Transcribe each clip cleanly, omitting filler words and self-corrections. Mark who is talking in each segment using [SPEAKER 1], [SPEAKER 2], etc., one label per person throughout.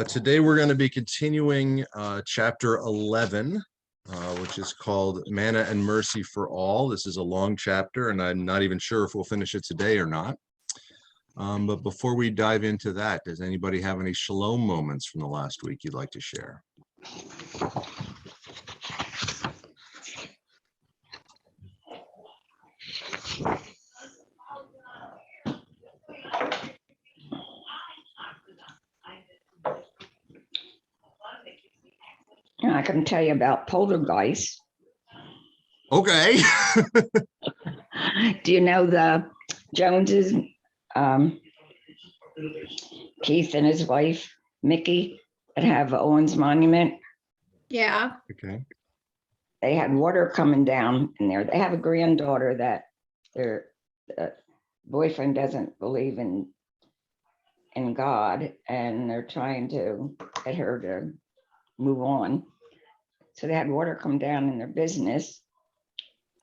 [SPEAKER 1] Today we're going to be continuing chapter 11, which is called Manna and Mercy for All. This is a long chapter, and I'm not even sure if we'll finish it today or not. But before we dive into that, does anybody have any shalom moments from the last week you'd like to share?
[SPEAKER 2] I can tell you about poltergeist.
[SPEAKER 1] Okay.
[SPEAKER 2] Do you know the Joneses, Keith and his wife, Mickey, that have Owens Monument?
[SPEAKER 3] Yeah.
[SPEAKER 1] Okay.
[SPEAKER 2] They had water coming down in there. They have a granddaughter that their boyfriend doesn't believe in God, and they're trying to get her to move on. So they had water come down in their business,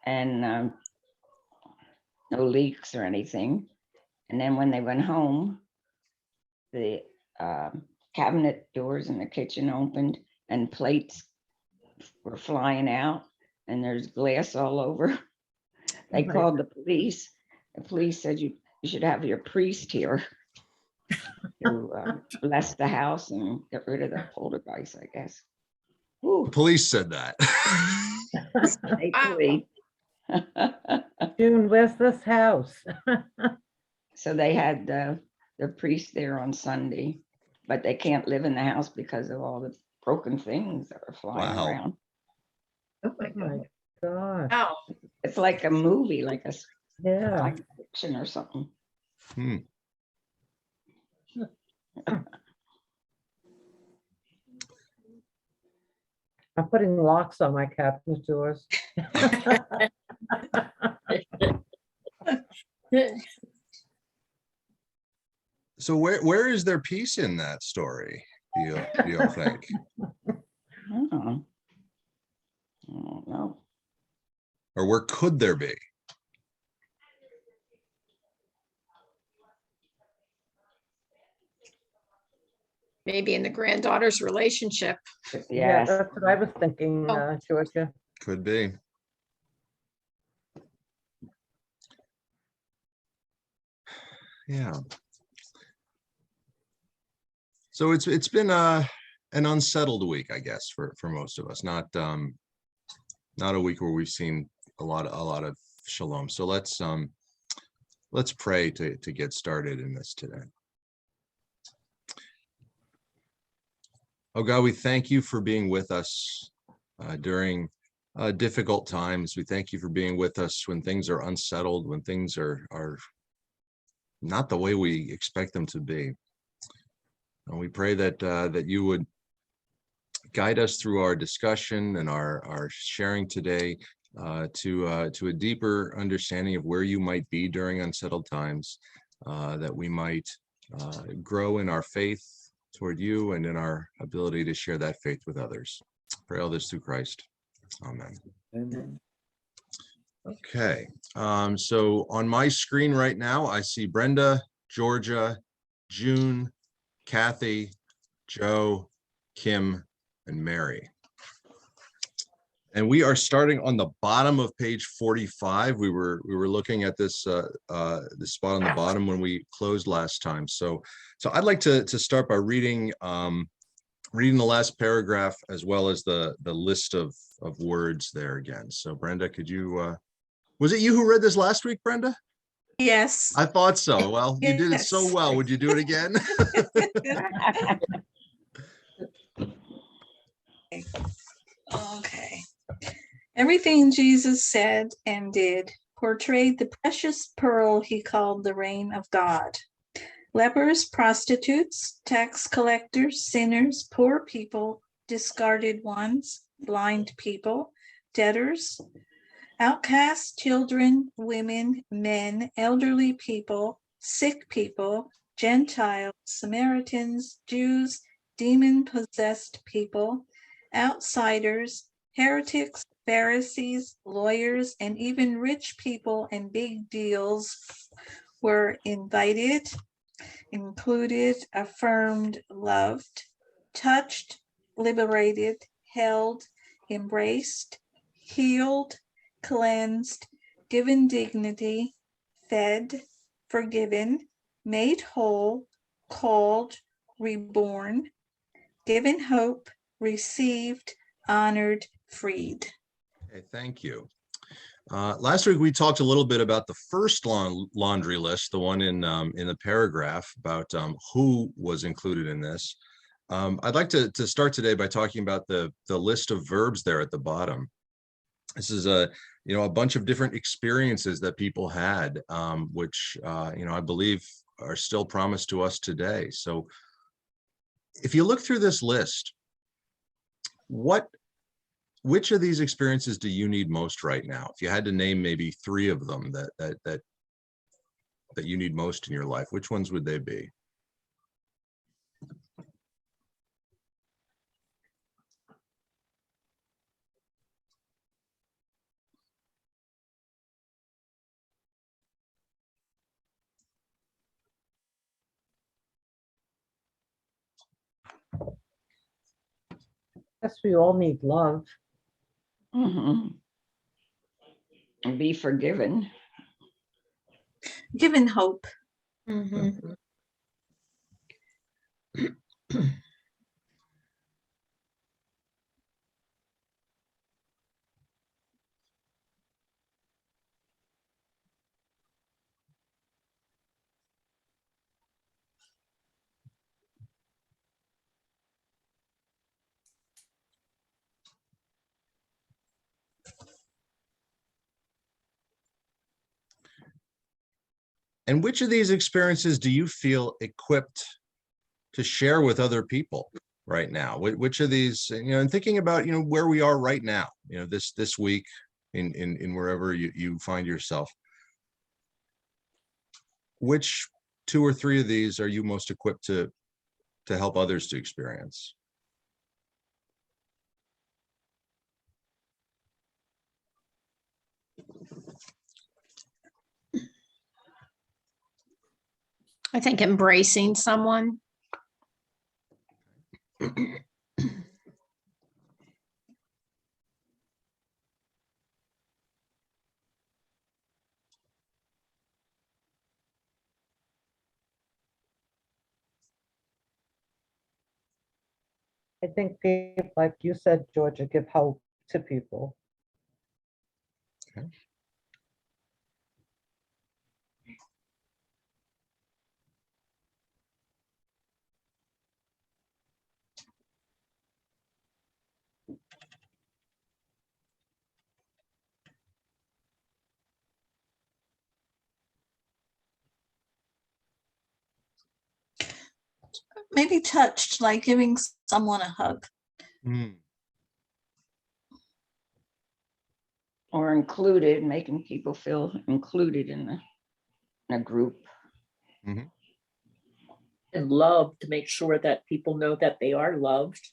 [SPEAKER 2] and no leaks or anything. And then when they went home, the cabinet doors in the kitchen opened and plates were flying out, and there's glass all over. They called the police. The police said you should have your priest here to bless the house and get rid of the poltergeist, I guess. Ooh,
[SPEAKER 1] Police said that.
[SPEAKER 2] they believe.
[SPEAKER 4] June, where's this house?
[SPEAKER 2] So they had the priest there on Sunday, but they can't live in the house because of all the broken things that are flying
[SPEAKER 1] Wow.
[SPEAKER 2] around.
[SPEAKER 3] Oh my
[SPEAKER 4] Oh my
[SPEAKER 3] God.
[SPEAKER 4] God.
[SPEAKER 3] Wow.
[SPEAKER 2] It's like a movie, like a
[SPEAKER 4] Yeah.
[SPEAKER 2] science fiction or something.
[SPEAKER 1] Hmm.
[SPEAKER 4] I'm putting locks on my cabinet doors.
[SPEAKER 1] So where is there peace in that story, do you think?
[SPEAKER 2] Oh. I don't know.
[SPEAKER 1] Or where could there be?
[SPEAKER 3] Maybe in the granddaughter's relationship.
[SPEAKER 4] Yeah,
[SPEAKER 2] Yes.
[SPEAKER 4] that's what I was thinking,
[SPEAKER 3] Oh.
[SPEAKER 4] Georgia.
[SPEAKER 1] Could be. Yeah. So it's been an unsettled week, I guess, for most of us. Not a week where we've seen a lot of shalom. So let's pray to get started in this today. Oh God, we thank you for being with us during difficult times. We thank you for being with us when things are unsettled, when things are not the way we expect them to be. And we pray that you would guide us through our discussion and our sharing today to a deeper understanding of where you might be during unsettled times, that we might grow in our faith toward you and in our ability to share that faith with others. Pray all this through Christ. Amen.
[SPEAKER 4] Amen.
[SPEAKER 1] Okay, so on my screen right now, I see Brenda, Georgia, June, Kathy, Joe, Kim, and Mary. And we are starting on the bottom of page 45. We were looking at this this spot on the bottom when we closed last time. So I'd like to start by reading the last paragraph as well as the list of words there again. So Brenda, could you was it you who read this last week, Brenda?
[SPEAKER 5] Yes.
[SPEAKER 1] I thought so. Well, you did it so
[SPEAKER 5] Yes.
[SPEAKER 1] well. Would you do it again?
[SPEAKER 5] Okay. Everything Jesus said and did portrayed the precious pearl he called the reign of God. Lepers, prostitutes, tax collectors, sinners, poor people, discarded ones, blind people, debtors, outcasts, children, women, men, elderly people, sick people, Gentiles, Samaritans, Jews, demon-possessed people, outsiders, heretics, Pharisees, lawyers, and even rich people and big deals were invited. included, affirmed, loved, touched, liberated, held, embraced, healed, cleansed, given dignity, fed, forgiven, made whole, called, reborn, given hope, received, honored, freed.
[SPEAKER 1] Okay, thank you. Last week, we talked a little bit about the first laundry list, the one in the paragraph about who was included in this. I'd like to start today by talking about the list of verbs there at the bottom. This is a bunch of different experiences that people had, which I believe are still promised to us today. So if you look through this list, which of these experiences do you need most right now? If you had to name maybe 3 of them that you need most in your life, which ones would they be?
[SPEAKER 4] Guess we all need love.
[SPEAKER 2] Mhm. Be forgiven.
[SPEAKER 5] Given hope.
[SPEAKER 3] Mhm.
[SPEAKER 1] And which of these experiences do you feel equipped to share with other people right now? Which of these, and thinking about, where we are right now, this week in wherever you find yourself, which 2 or 3 of these are you most equipped to help others to experience?
[SPEAKER 3] I think embracing someone.
[SPEAKER 4] I think, like you said, Georgia, give hope to people.
[SPEAKER 5] Maybe touched, like giving someone a hug.
[SPEAKER 1] Hmm.
[SPEAKER 2] Or included, making people feel included in a group.
[SPEAKER 1] Mhm.
[SPEAKER 6] And love, to make sure that people know that they are loved.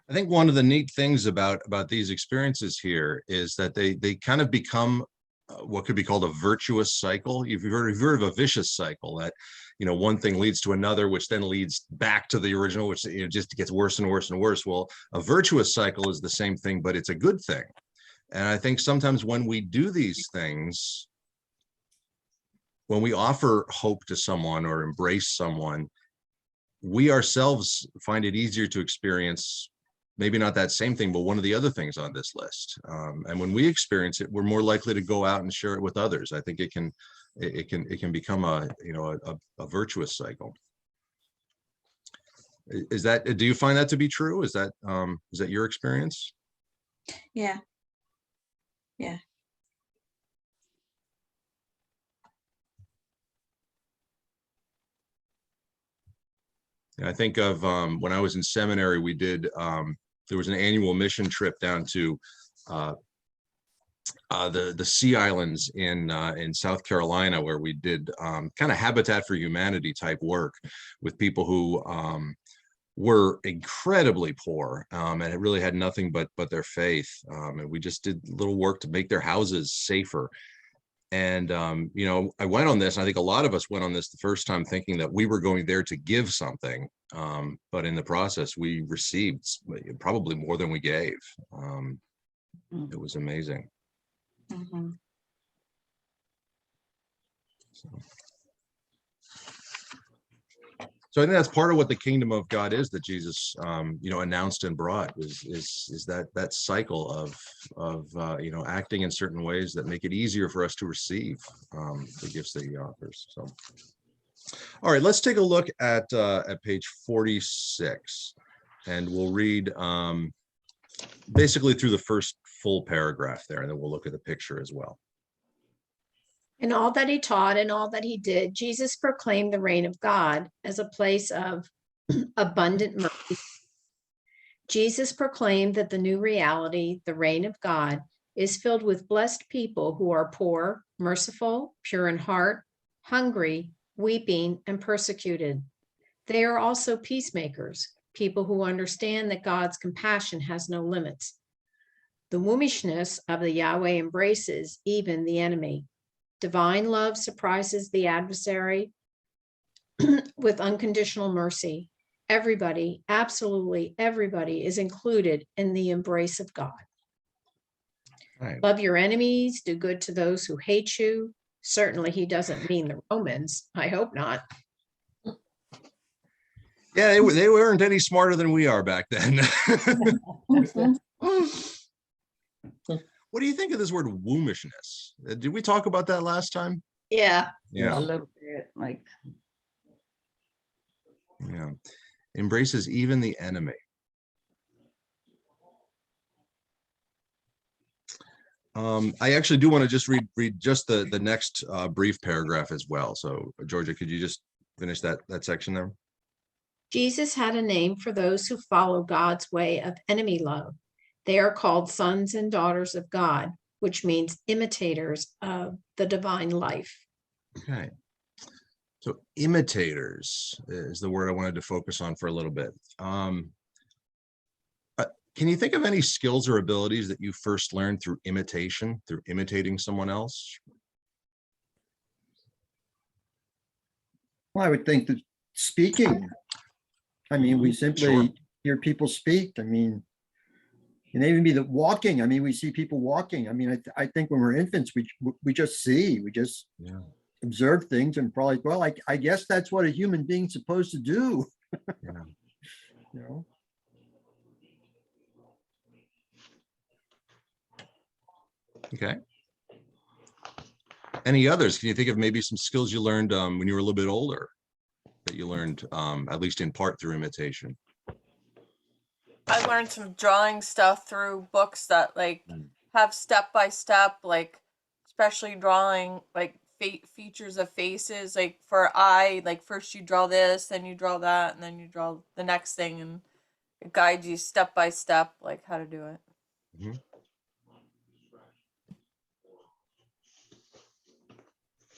[SPEAKER 1] I think one of the neat things about these experiences here is that they kind of become what could be called a virtuous cycle. You've heard of a vicious cycle, that one thing leads to another, which then leads back to the original, which just gets worse and worse and worse. Well, a virtuous cycle is the same thing, but it's a good thing. And I think sometimes when we do these things, when we offer hope to someone or embrace someone, we ourselves find it easier to experience maybe not that same thing, but one of the other things on this list. And when we experience it, we're more likely to go out and share it with others. I think it can become a virtuous cycle. Do you find that to be true? Is that your experience?
[SPEAKER 5] Yeah. Yeah.
[SPEAKER 1] I think of when I was in seminary, we did, there was an annual mission trip down to the Sea Islands in South Carolina, where we did kind of Habitat for Humanity type work with people who were incredibly poor and it really had nothing but their faith. And we just did little work to make their houses safer. And, you know, I went on this, I think a lot of us went on this the first time thinking that we were going there to give something. But in the process, we received probably more than we gave. It was amazing.
[SPEAKER 5] Mhm.
[SPEAKER 1] So I think that's part of what the kingdom of God is that Jesus, you know, announced and brought is that cycle of you know, acting in certain ways that make it easier for us to receive the gifts that he offers. So, all right, let's take a look at page 46, and we'll read basically through the first full paragraph there, and then we'll look at the picture as well.
[SPEAKER 3] In all that he taught and all that he did, Jesus proclaimed the reign of God as a place of abundant mercy. Jesus proclaimed that the new reality, the reign of God, is filled with blessed people who are poor, merciful, pure in heart, hungry, weeping, and persecuted. They are also peacemakers, people who understand that God's compassion has no limits. The wommishness of the Yahweh embraces even the enemy. Divine love surprises the adversary with unconditional mercy. Everybody, absolutely everybody, is included in the embrace of God.
[SPEAKER 1] Right.
[SPEAKER 3] Love your enemies, do good to those who hate you. Certainly he doesn't mean the Romans. I hope not.
[SPEAKER 1] Yeah, they weren't any smarter than we are back then. What do you think of this word wommishness? Did we talk about that last time?
[SPEAKER 3] Yeah.
[SPEAKER 2] A
[SPEAKER 1] Yeah,
[SPEAKER 2] little bit like,
[SPEAKER 1] yeah. Embraces even the enemy. I actually do want to just read just the next brief paragraph as well. So Georgia, could you just finish that section there?
[SPEAKER 3] Jesus had a name for those who follow God's way of enemy love. They are called sons and daughters of God, which means imitators of the divine life.
[SPEAKER 1] Okay. So imitators is the word I wanted to focus on for a little bit. Can you think of any skills or abilities that you first learned through imitation, through imitating someone else?
[SPEAKER 7] Well, I would think that speaking, I mean, we simply
[SPEAKER 1] Sure.
[SPEAKER 7] hear people speak. I mean, and even be the walking. I mean, we see people walking. I mean, I think when we're infants, we just see, we just
[SPEAKER 1] Yeah.
[SPEAKER 7] observe things and probably, well, I guess that's what a human being's supposed to do.
[SPEAKER 1] Yeah.
[SPEAKER 7] You know,
[SPEAKER 1] Okay. Any others? Can you think of maybe some skills you learned when you were a little bit older that you learned at least in part through imitation?
[SPEAKER 8] I learned some drawing stuff through books that like have step by step, like especially drawing like features of faces. Like for eye, like first you draw this, then you draw that, and then you draw the next thing, and it guides you step by step, like how to do it.
[SPEAKER 1] Mhm.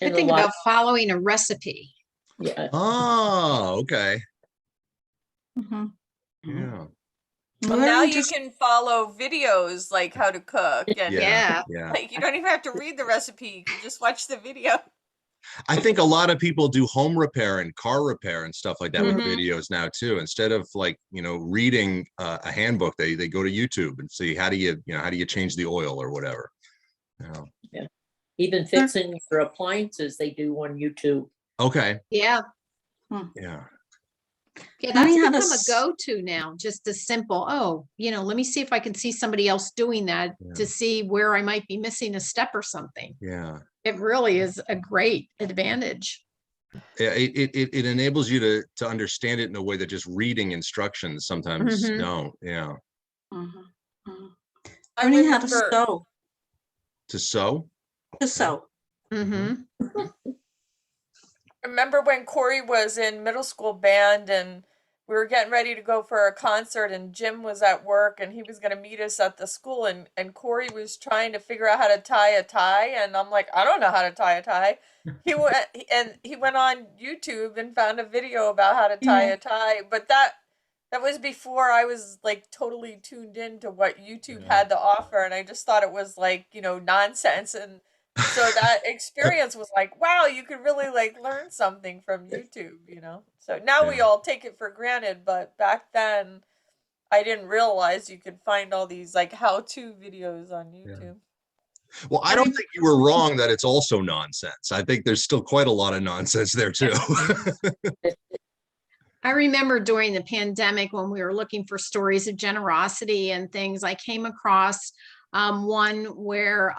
[SPEAKER 3] I
[SPEAKER 6] And a
[SPEAKER 3] think
[SPEAKER 6] lot,
[SPEAKER 3] about following a recipe.
[SPEAKER 6] yeah,
[SPEAKER 1] Oh, okay.
[SPEAKER 5] Mhm.
[SPEAKER 1] Yeah.
[SPEAKER 8] Well, now
[SPEAKER 5] Learn
[SPEAKER 8] you
[SPEAKER 5] to
[SPEAKER 8] can follow videos like how to cook, and
[SPEAKER 3] Yeah.
[SPEAKER 1] Yeah.
[SPEAKER 8] like you don't even have to read the recipe; you can just watch the video.
[SPEAKER 1] I think a lot of people do home repair and car repair and stuff like that with
[SPEAKER 3] Mhm.
[SPEAKER 1] videos now too. Instead of like, you know, reading a handbook, they go to YouTube and see how do you change the oil or whatever. Yeah.
[SPEAKER 6] even fixing your appliances, they do on YouTube.
[SPEAKER 1] Okay.
[SPEAKER 3] Yeah.
[SPEAKER 1] Yeah.
[SPEAKER 3] Yeah,
[SPEAKER 5] Learning
[SPEAKER 3] that's
[SPEAKER 5] how to
[SPEAKER 3] become a
[SPEAKER 5] s-
[SPEAKER 3] go-to now, just a simple, oh, let me see if I can see somebody else doing that
[SPEAKER 1] Yeah.
[SPEAKER 3] to see where I might be missing a step or something.
[SPEAKER 1] Yeah.
[SPEAKER 3] It really is a great advantage.
[SPEAKER 1] Yeah, it enables you to understand it in a way that just reading instructions sometimes
[SPEAKER 3] Mhm.
[SPEAKER 1] don't. Yeah.
[SPEAKER 5] Mhm. Mhm.
[SPEAKER 8] I
[SPEAKER 5] Learning how to
[SPEAKER 8] remember.
[SPEAKER 5] sew.
[SPEAKER 1] To sew.
[SPEAKER 5] To sew.
[SPEAKER 3] Mhm.
[SPEAKER 8] Remember when Corey was in middle school band and we were getting ready to go for a concert, and Jim was at work, and he was going to meet us at the school, and Corey was trying to figure out how to tie a tie, and I'm like, I don't know how to tie a tie. He went on YouTube and found a video about how to tie
[SPEAKER 5] Yeah.
[SPEAKER 8] a tie, but that was before I was like totally tuned into what YouTube
[SPEAKER 1] Yeah.
[SPEAKER 8] had to offer, and I just thought it was like, nonsense. And so that experience was like, wow, you could really like learn something from YouTube. So now we
[SPEAKER 1] Yeah.
[SPEAKER 8] all take it for granted, but back then I didn't realize you could find all these like how-to videos on
[SPEAKER 1] Yeah.
[SPEAKER 8] YouTube.
[SPEAKER 1] Well, I don't think you were wrong that it's also nonsense. I think there's still quite a lot of nonsense there too.
[SPEAKER 3] I remember during the pandemic when we were looking for stories of generosity and things, I came across one where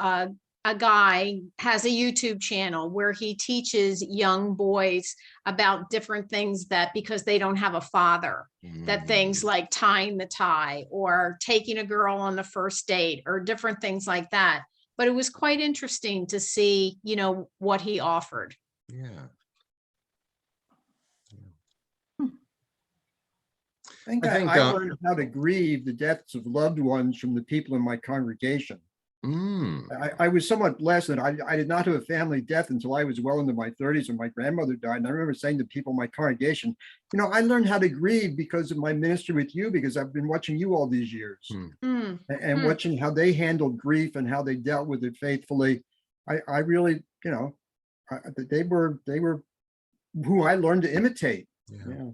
[SPEAKER 3] a guy has a YouTube channel where he teaches young boys about different things that because they don't have a father, that things like tying the tie or taking a girl on the first date or different things like that. But it was quite interesting to see, what he offered.
[SPEAKER 1] Yeah.
[SPEAKER 7] I think
[SPEAKER 1] I think,
[SPEAKER 7] I learned how to grieve the deaths of loved ones from the people in my congregation. I was somewhat blessed that I did not have a family death until I was well into my 30s when my grandmother died. And I remember saying to people in my congregation, I learned how to grieve because of my ministry with you, because I've been watching you all these years and watching how they handled grief and how they dealt with it faithfully. I really, they were who I learned to imitate.
[SPEAKER 1] Yeah.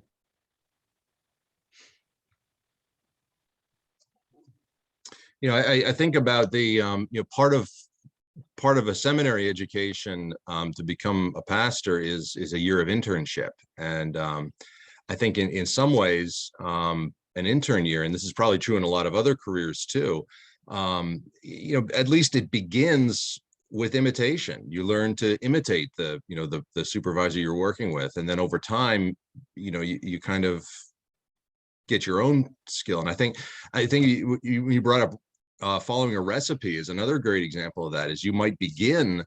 [SPEAKER 1] I think about the part of a seminary education to become a pastor is a year of internship, and I think in some ways an intern year, and this is probably true in a lot of other careers too. At least it begins with imitation. You learn to imitate the supervisor you're working with, and then over time, you kind of get your own skill. And I think you brought up following a recipe is another great example of that. Is you might begin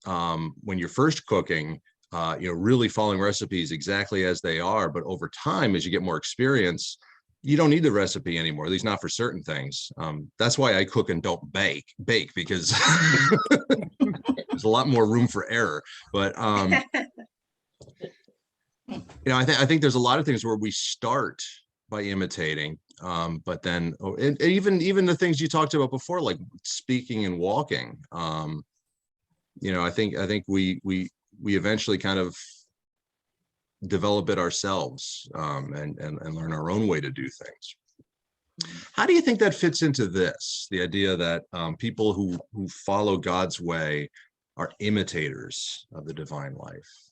[SPEAKER 1] when you're first cooking, really following recipes exactly as they are, but over time, as you get more experience, you don't need the recipe anymore, at least not for certain things. That's why I cook and don't bake because there's a lot more room for error. But I think there's a lot of things where we start by imitating, but then and even the things you talked about before, like speaking and walking. I think we eventually kind of develop it ourselves and learn our own way to do things. How do you think that fits into this? The idea that people who follow God's way are imitators of the divine life.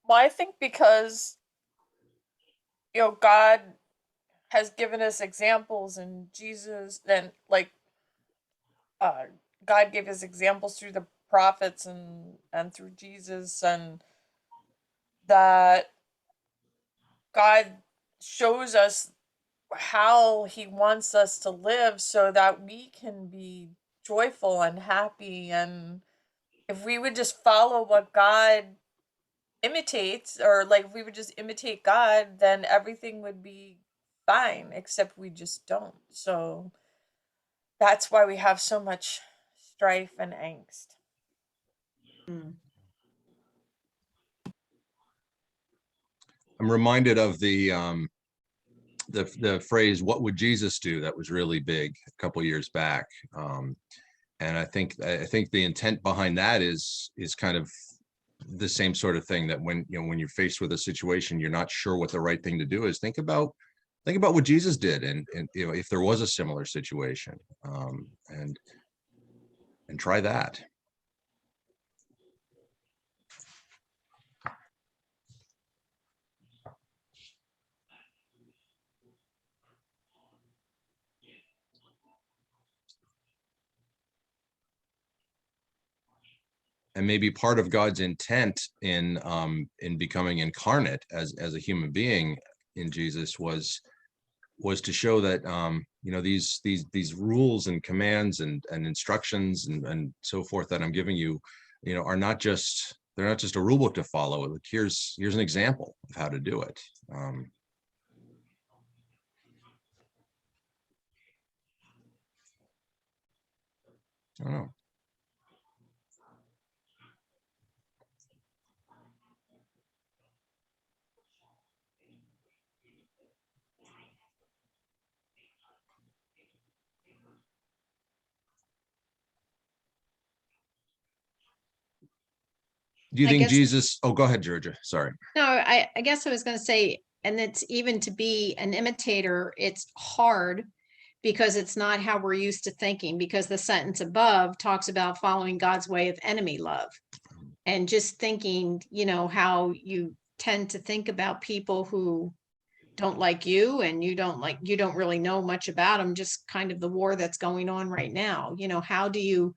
[SPEAKER 8] Well, I think because God has given us examples, and Jesus, and like God gave us examples through the prophets and through Jesus, and that God shows us how he wants us to live so that we can be joyful and happy. And if we would just follow what God imitates, or like if we would just imitate God, then everything would be fine, except we just don't. So that's why we have so much strife and angst.
[SPEAKER 1] I'm reminded of the phrase "What would Jesus do?" that was really big a couple years back, and I think the intent behind that is kind of the same sort of thing, that when you're faced with a situation you're not sure what the right thing to do is, think about what Jesus did, and if there was a similar situation, and try that. maybe part of God's intent in becoming incarnate as a human being in Jesus was to show that these rules and commands and instructions and so forth that I'm giving you, are not just, they're not just a rule book to follow. Like, here's an example of how to do it. I don't know. Do you
[SPEAKER 3] I
[SPEAKER 1] think
[SPEAKER 3] guess-
[SPEAKER 1] Jesus, oh, go ahead, Georgia. Sorry.
[SPEAKER 3] No, I guess I was going to say, and it's even to be an imitator, it's hard because it's not how we're used to thinking, because the sentence above talks about following God's way of enemy love. And just thinking, how you tend to think about people who don't like you and you don't really know much about them, just kind of the war that's going on right now. How do you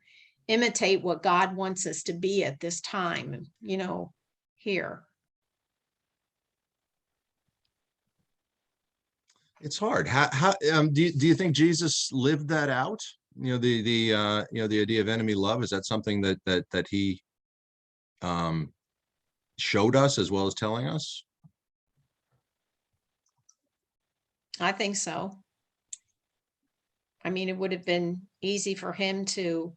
[SPEAKER 3] imitate what God wants us to be at this time, here?
[SPEAKER 1] It's hard. How do you think Jesus lived that out? The idea of enemy love, is that something that he showed us as well as telling us?
[SPEAKER 3] I think so. I mean, it would have been easy for him to,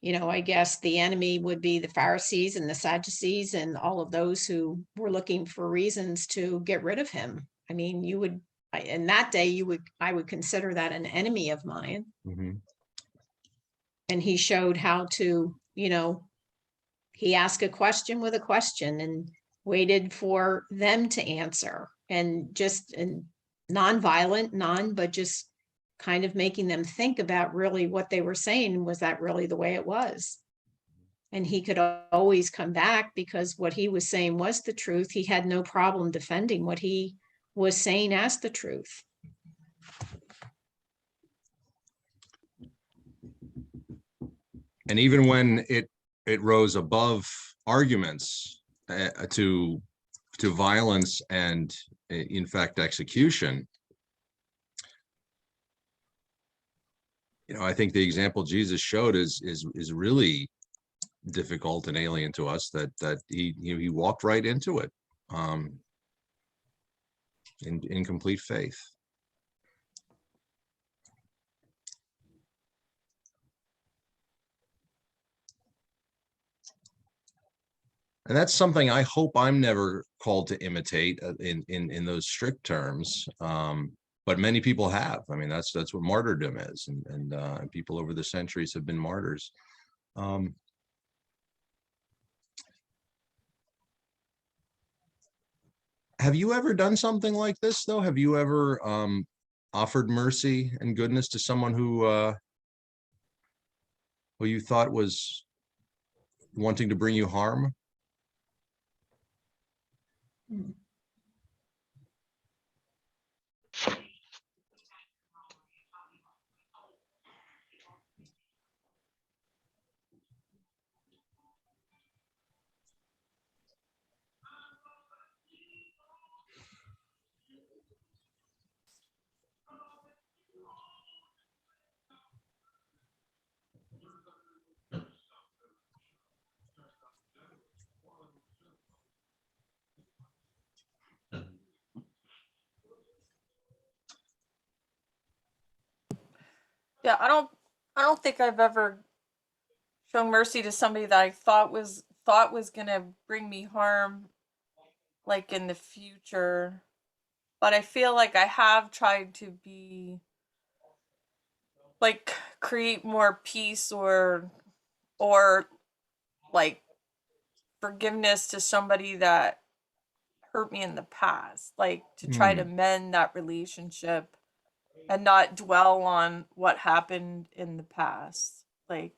[SPEAKER 3] I guess the enemy would be the Pharisees and the Sadducees and all of those who were looking for reasons to get rid of him. I mean, in that day, I would consider that an enemy of mine.
[SPEAKER 1] Mm-hmm.
[SPEAKER 3] And he showed how to, he asked a question with a question and waited for them to answer, and just non-violent, but just kind of making them think about really what they were saying. Was that really the way it was? And he could always come back because what he was saying was the truth. He had no problem defending what he was saying as the truth.
[SPEAKER 1] And even when it rose above arguments to violence and in fact execution, I think the example Jesus showed is really difficult and alien to us, that he walked right into it in complete faith. And that's something I hope I'm never called to imitate in those strict terms. But many people have. I mean, that's what martyrdom is, and people over the centuries have been martyrs. Have you ever done something like this, though? Have you ever offered mercy and goodness to someone who you thought was wanting to bring you harm?
[SPEAKER 8] Yeah, I don't think I've ever shown mercy to somebody that I thought was gonna bring me harm, like in the future. But I feel like I have tried to be like create more peace or like forgiveness to somebody that hurt me in the past, like to try to mend that relationship and not dwell on what happened in the past. Like,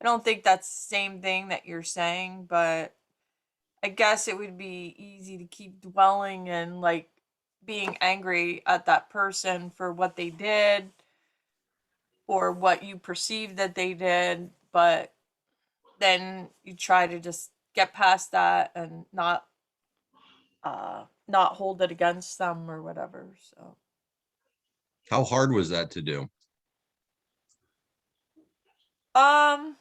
[SPEAKER 8] I don't think that's the same thing that you're saying, but I guess it would be easy to keep dwelling and like being angry at that person for what they did or what you perceived that they did. But then you try to just get past that and not hold it against them or whatever. So
[SPEAKER 1] How hard was that to do?
[SPEAKER 8] I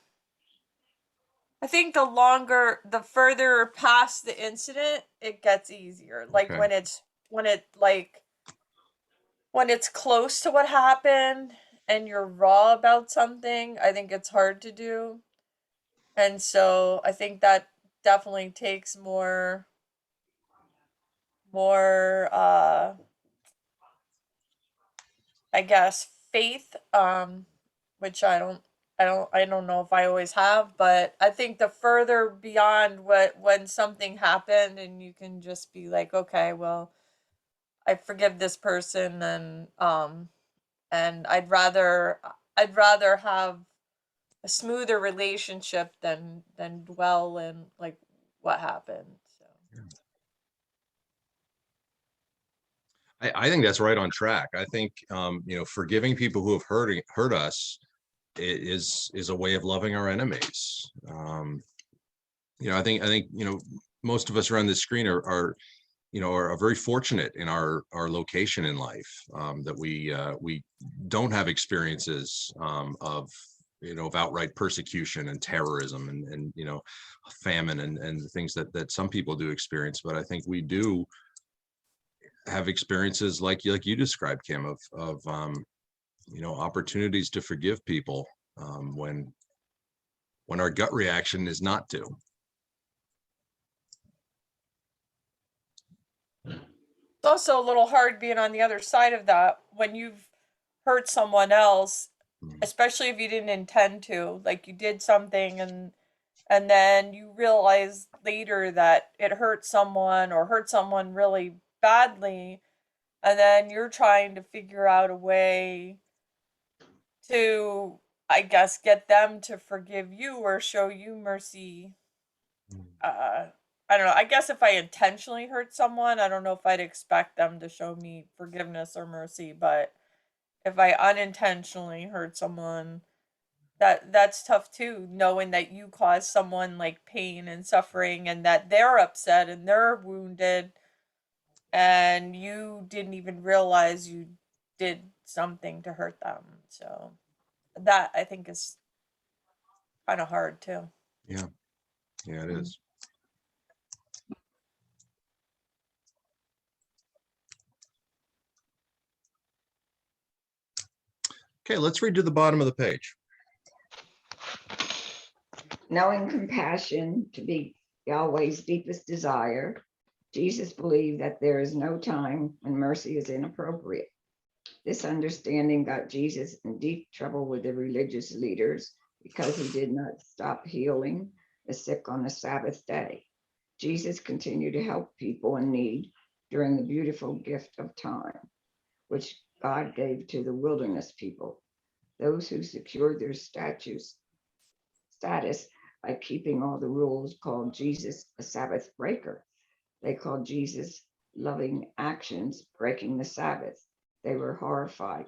[SPEAKER 8] think the further past the incident, it gets easier. Like
[SPEAKER 1] Okay.
[SPEAKER 8] when it's close to what happened and you're raw about something, I think it's hard to do. And so I think that definitely takes more I guess faith, which I don't know if I always have, but I think the further beyond when something happened and you can just be like, okay, well, I forgive this person, and I'd rather have a smoother relationship than dwell in like what happened. So
[SPEAKER 1] I think that's right on track. I think, forgiving people who have hurt us is a way of loving our enemies. I think, most of us around this screen are very fortunate in our location in life, that we don't have experiences of outright persecution and terrorism and famine and the things that some people do experience. But I think we do have experiences like you described, Kim, of opportunities to forgive people, when our gut reaction is not to.
[SPEAKER 8] it's also a little hard being on the other side of that when you've hurt someone else, especially if you didn't intend to, like you did something and then you realize later that it hurt someone or hurt someone really badly, and then you're trying to figure out a way to, I guess, get them to forgive you or show you mercy. I don't know. I guess if I intentionally hurt someone, I don't know if I'd expect them to show me forgiveness or mercy, but if I unintentionally hurt someone, that's tough too, knowing that you caused someone like pain and suffering and that they're upset and they're wounded and you didn't even realize you did something to hurt them. So that I think is kind of hard too.
[SPEAKER 1] Yeah, it is. Okay, let's read to the bottom of the page.
[SPEAKER 2] Knowing compassion to be Yahweh's deepest desire, Jesus believed that there is no time when mercy is inappropriate. This understanding got Jesus in deep trouble with the religious leaders because he did not stop healing the sick on the Sabbath day. Jesus continued to help people in need during the beautiful gift of time, which God gave to the wilderness people, those who secured their status by keeping all the rules, called Jesus a Sabbath breaker. They called Jesus loving actions breaking the Sabbath. They were horrified,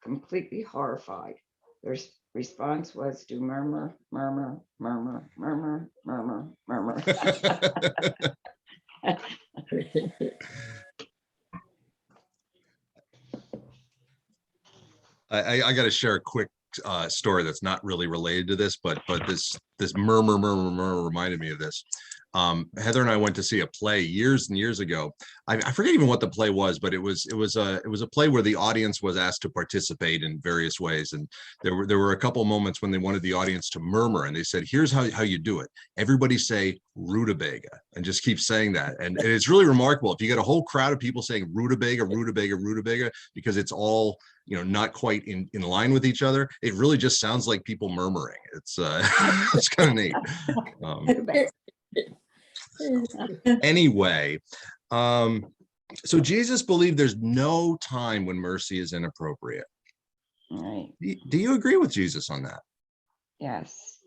[SPEAKER 2] completely horrified. Their response was to murmur, murmur, murmur, murmur, murmur, murmur.
[SPEAKER 1] I got to share a quick story that's not really related to this, but this murmur reminded me of this. Heather and I went to see a play years and years ago. I forget even what the play was, but it was a play where the audience was asked to participate in various ways, and there were a couple moments when they wanted the audience to murmur, and they said, "Here's how you do it. Everybody say rutabaga," and just keep saying that, and it's really remarkable if you get a whole crowd of people saying rutabaga, rutabaga, rutabaga, because it's all not quite in line with each other. It really just sounds like people murmuring. It's it's kind of neat. Anyway, so Jesus believed there's no time when mercy is inappropriate.
[SPEAKER 2] Right.
[SPEAKER 1] Do you agree with Jesus on that?
[SPEAKER 2] Yes.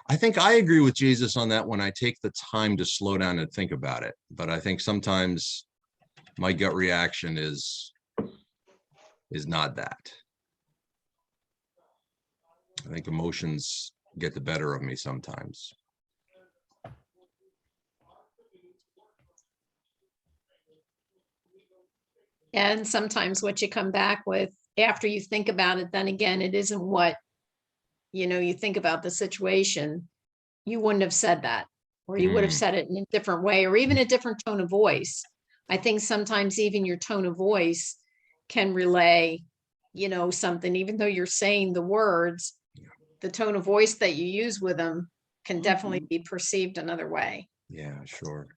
[SPEAKER 1] I think I agree with Jesus on that when I take the time to slow down and think about it. But I think sometimes my gut reaction is not that. I think emotions get the better of me sometimes.
[SPEAKER 3] And sometimes what you come back with after you think about it, then again, it isn't what, you think about the situation. You wouldn't have said that, or you would have said it in a different way, or even a different tone of voice. I think sometimes even your tone of voice can relay, something, even though you're saying the words, the tone of voice that you use with them can definitely be perceived another way.
[SPEAKER 1] Yeah, sure.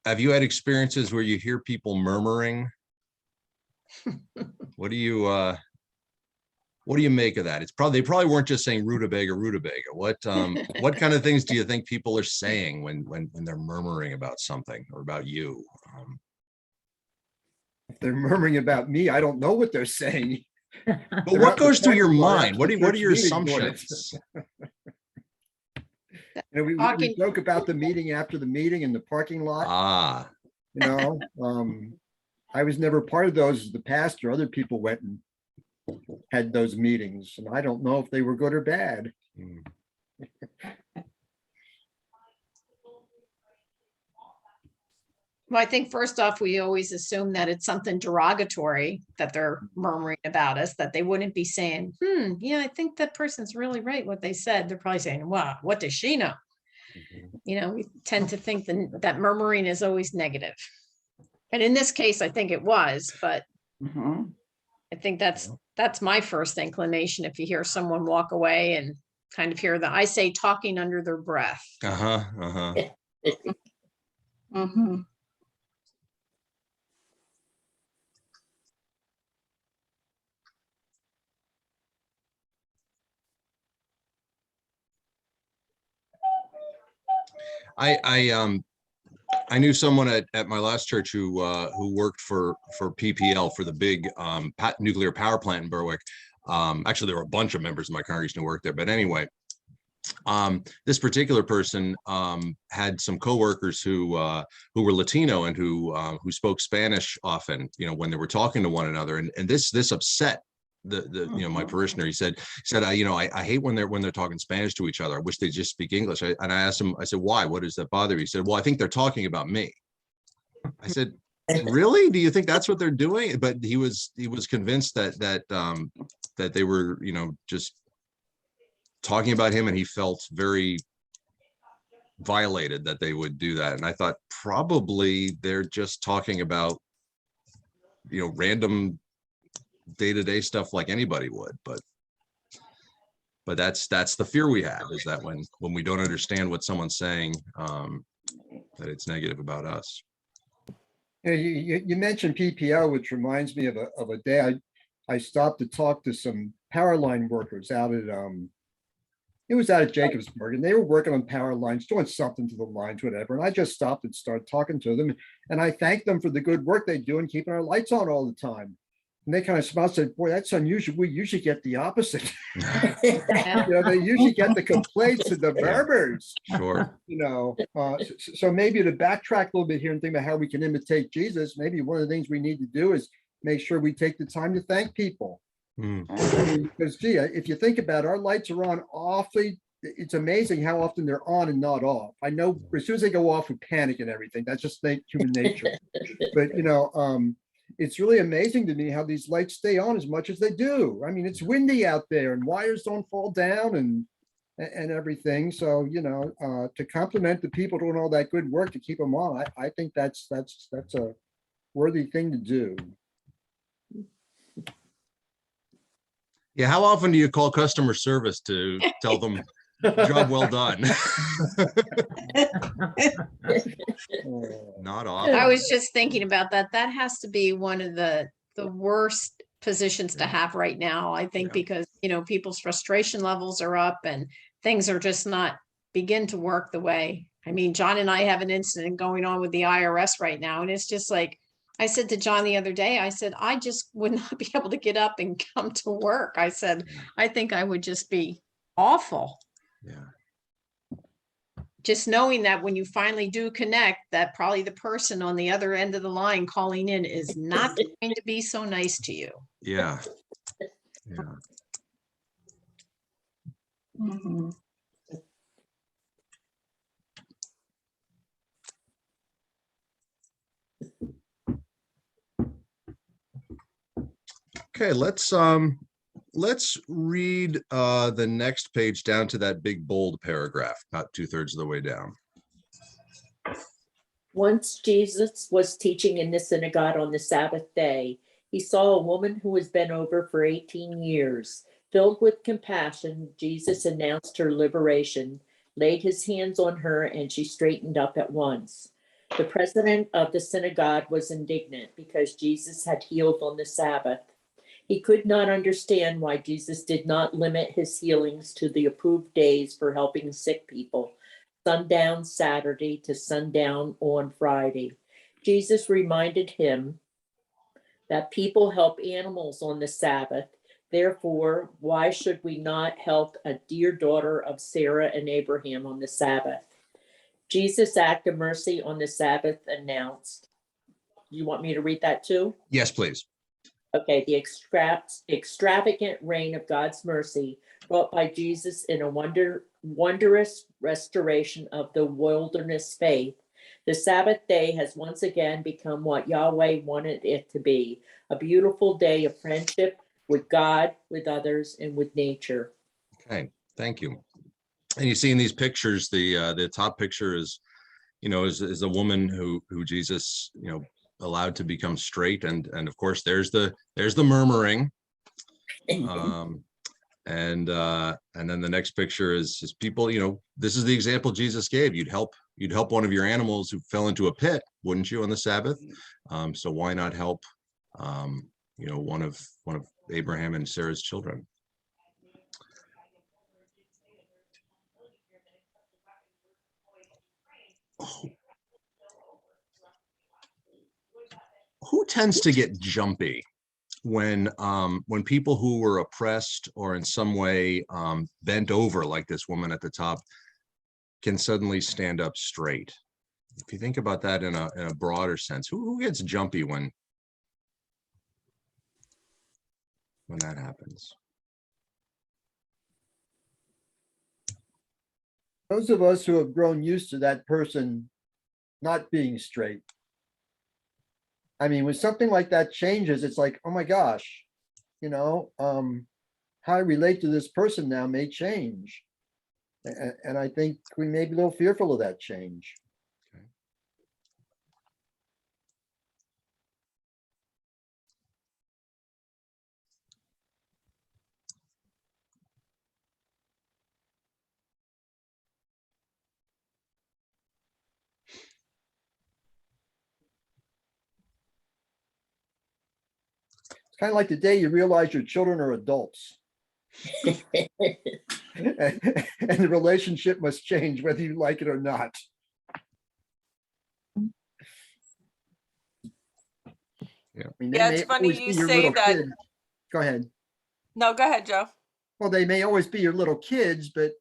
[SPEAKER 1] Have you had experiences where you hear people murmuring? What do you make of that? They probably weren't just saying rutabaga, rutabaga. What kind of things do you think people are saying when they're murmuring about something or about you?
[SPEAKER 7] If they're murmuring about me, I don't know what they're saying.
[SPEAKER 1] But
[SPEAKER 7] They're
[SPEAKER 1] what
[SPEAKER 7] out in the
[SPEAKER 1] goes through your
[SPEAKER 7] parking lot
[SPEAKER 1] mind?
[SPEAKER 7] after
[SPEAKER 1] What
[SPEAKER 7] the
[SPEAKER 1] are
[SPEAKER 7] church
[SPEAKER 1] your
[SPEAKER 7] meeting doing it.
[SPEAKER 1] assumptions?
[SPEAKER 7] We
[SPEAKER 3] Talking-
[SPEAKER 7] joke about the meeting after the meeting in the parking lot.
[SPEAKER 1] Ah,
[SPEAKER 7] I was never part of those as the pastor. Other people went and had those meetings, and I don't know if they were good or bad.
[SPEAKER 3] Well, I think first off, we always assume that it's something derogatory that they're murmuring about us, that they wouldn't be saying, yeah, I think that person's really right what they said. They're probably saying, wow, what does she know? We tend to think that murmuring is always negative. And in this case, I think it was, but I think that's my first inclination. If you hear someone walk away and kind of hear I say talking under their breath.
[SPEAKER 5] Mhm.
[SPEAKER 1] I knew someone at my last church who worked for PPL, for the big nuclear power plant in Berwick. Actually, there were a bunch of members of my congregation who worked there, but anyway, this particular person had some coworkers who were Latino and who spoke Spanish often, when they were talking to one another, and this upset my parishioner. He said, I hate when they're talking Spanish to each other. I wish they just speak English. And I asked him, I said, why? What does that bother you? He said, well, I think they're talking about me. I said, really? Do you think that's what they're doing? But he was convinced that they were, just talking about him, and he felt very violated that they would do that. And I thought probably they're just talking about, random day-to-day stuff like anybody would, but that's the fear we have, is that when we don't understand what someone's saying, that it's negative about us.
[SPEAKER 7] You mentioned PPL, which reminds me of a day I stopped to talk to some power line workers out at it was out at Jacobsburg, and they were working on power lines, doing something to the lines, whatever. And I just stopped and started talking to them, and I thanked them for the good work they do in keeping our lights on all the time. And they kind of smiled and said, boy, that's unusual. We usually get the opposite. They usually get the complaints and the murmurs.
[SPEAKER 1] Sure.
[SPEAKER 7] So maybe to backtrack a little bit here and think about how we can imitate Jesus, maybe one of the things we need to do is make sure we take the time to thank people. Because if you think about it, our lights are on awfully. It's amazing how often they're on and not off. I know as soon as they go off, we panic and everything. That's just human nature. But it's really amazing to me how these lights stay on as much as they do. I mean, it's windy out there and wires don't fall down and everything. So, to compliment the people doing all that good work to keep them on, I think that's a worthy thing to do.
[SPEAKER 1] Yeah. How often do you call customer service to tell them job well done? Not often.
[SPEAKER 3] I was just thinking about that. That has to be one of the worst positions to have right now, I think, because, people's frustration levels are up and things are just not begin to work the way. I mean, John and I have an incident going on with the IRS right now, and it's just like, I said to John the other day, I said, I just would not be able to get up and come to work. I said, I think I would just be awful.
[SPEAKER 1] Yeah.
[SPEAKER 3] Just knowing that when you finally do connect, that probably the person on the other end of the line calling in is not going to be so nice to you.
[SPEAKER 1] Yeah. Yeah.
[SPEAKER 5] Mhm.
[SPEAKER 1] Okay, let's read the next page down to that big bold paragraph, about 2/3 of the way down.
[SPEAKER 6] Once Jesus was teaching in the synagogue on the Sabbath day. He saw a woman who was bent over for 18 years. Filled with compassion, Jesus announced her liberation, laid his hands on her, and she straightened up at once. The president of the synagogue was indignant because Jesus had healed on the Sabbath. He could not understand why Jesus did not limit his healings to the approved days for helping sick people, sundown Saturday to sundown on Friday. Jesus reminded him that people help animals on the Sabbath. Therefore, why should we not help a dear daughter of Sarah and Abraham on the Sabbath? Jesus' act of mercy on the Sabbath announced. You want me to read that too?
[SPEAKER 1] Yes, please.
[SPEAKER 6] Okay, the extravagant reign of God's mercy brought by Jesus in a wondrous restoration of the wilderness faith. The Sabbath day has once again become what Yahweh wanted it to be, a beautiful day of friendship with God, with others, and with nature.
[SPEAKER 1] Okay, thank you. And you see in these pictures, the top picture is, is a woman who Jesus, allowed to become straight, and of course there's the murmuring, and then the next picture is people. This is the example Jesus gave. You'd help one of your animals who fell into a pit, wouldn't you, on the Sabbath? So why not help one of Abraham and Sarah's children? Who tends to get jumpy when people who were oppressed or in some way bent over, like this woman at the top, can suddenly stand up straight? If you think about that in a broader sense, who gets jumpy when that happens?
[SPEAKER 7] Those of us who have grown used to that person not being straight. I mean, when something like that changes, it's like, oh my gosh, how I relate to this person now may change. And I think we may be a little fearful of that change.
[SPEAKER 1] Okay.
[SPEAKER 7] It's kind of like the day you realize your children are adults. And the relationship must change whether you like it or not.
[SPEAKER 1] Yeah.
[SPEAKER 7] I mean, they
[SPEAKER 8] Yeah,
[SPEAKER 7] may
[SPEAKER 8] it's funny
[SPEAKER 7] always
[SPEAKER 8] you
[SPEAKER 7] be your
[SPEAKER 8] say
[SPEAKER 7] little
[SPEAKER 8] that.
[SPEAKER 7] kid. Go ahead.
[SPEAKER 8] No, go ahead, Joe.
[SPEAKER 7] Well, they may always be your little kids, but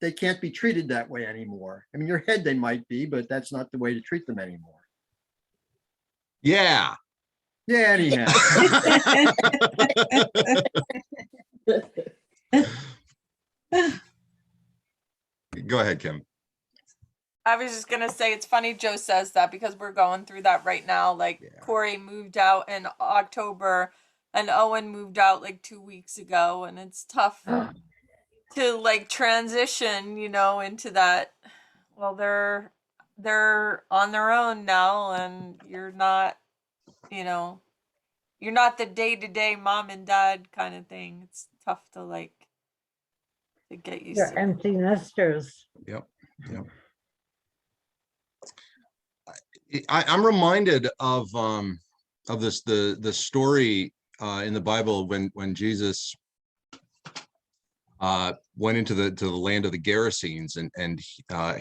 [SPEAKER 7] they can't be treated that way anymore. I mean, your head they might be, but that's not the way to treat them anymore.
[SPEAKER 1] Yeah.
[SPEAKER 7] Yeah, anyhow.
[SPEAKER 1] Go ahead, Kim.
[SPEAKER 8] I was just gonna say it's funny Joe says that because we're going through that right now. Like
[SPEAKER 1] Yeah.
[SPEAKER 8] Corey moved out in October and Owen moved out like 2 weeks ago, and it's tough to like transition, into that. Well, they're on their own now, and you're not the day-to-day mom and dad kind of thing. It's tough to get used
[SPEAKER 4] You're
[SPEAKER 8] to.
[SPEAKER 4] empty nesters.
[SPEAKER 1] Yep. I'm reminded of this the story in the Bible when Jesus went into the land of the Gerasenes and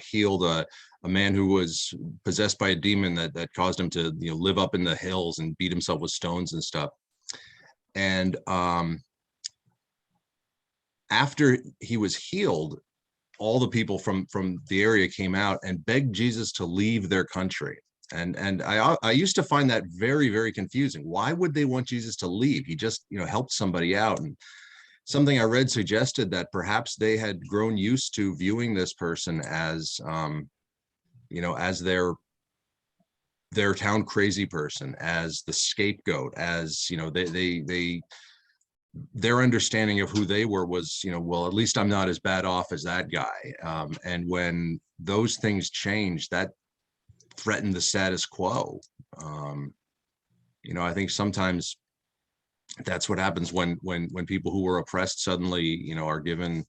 [SPEAKER 1] healed a man who was possessed by a demon that caused him to, you know, live up in the hills and beat himself with stones and stuff. And after he was healed, all the people from the area came out and begged Jesus to leave their country. And I used to find that very, very confusing. Why would they want Jesus to leave? He just, you know, helped somebody out. And something I read suggested that perhaps they had grown used to viewing this person as, you know, as their town crazy person, as the scapegoat, as, you know, their understanding of who they were was, you know, well, at least I'm not as bad off as that guy. And when those things changed, that threatened the status quo. You know, I think sometimes that's what happens when people who were oppressed suddenly, you know, are given,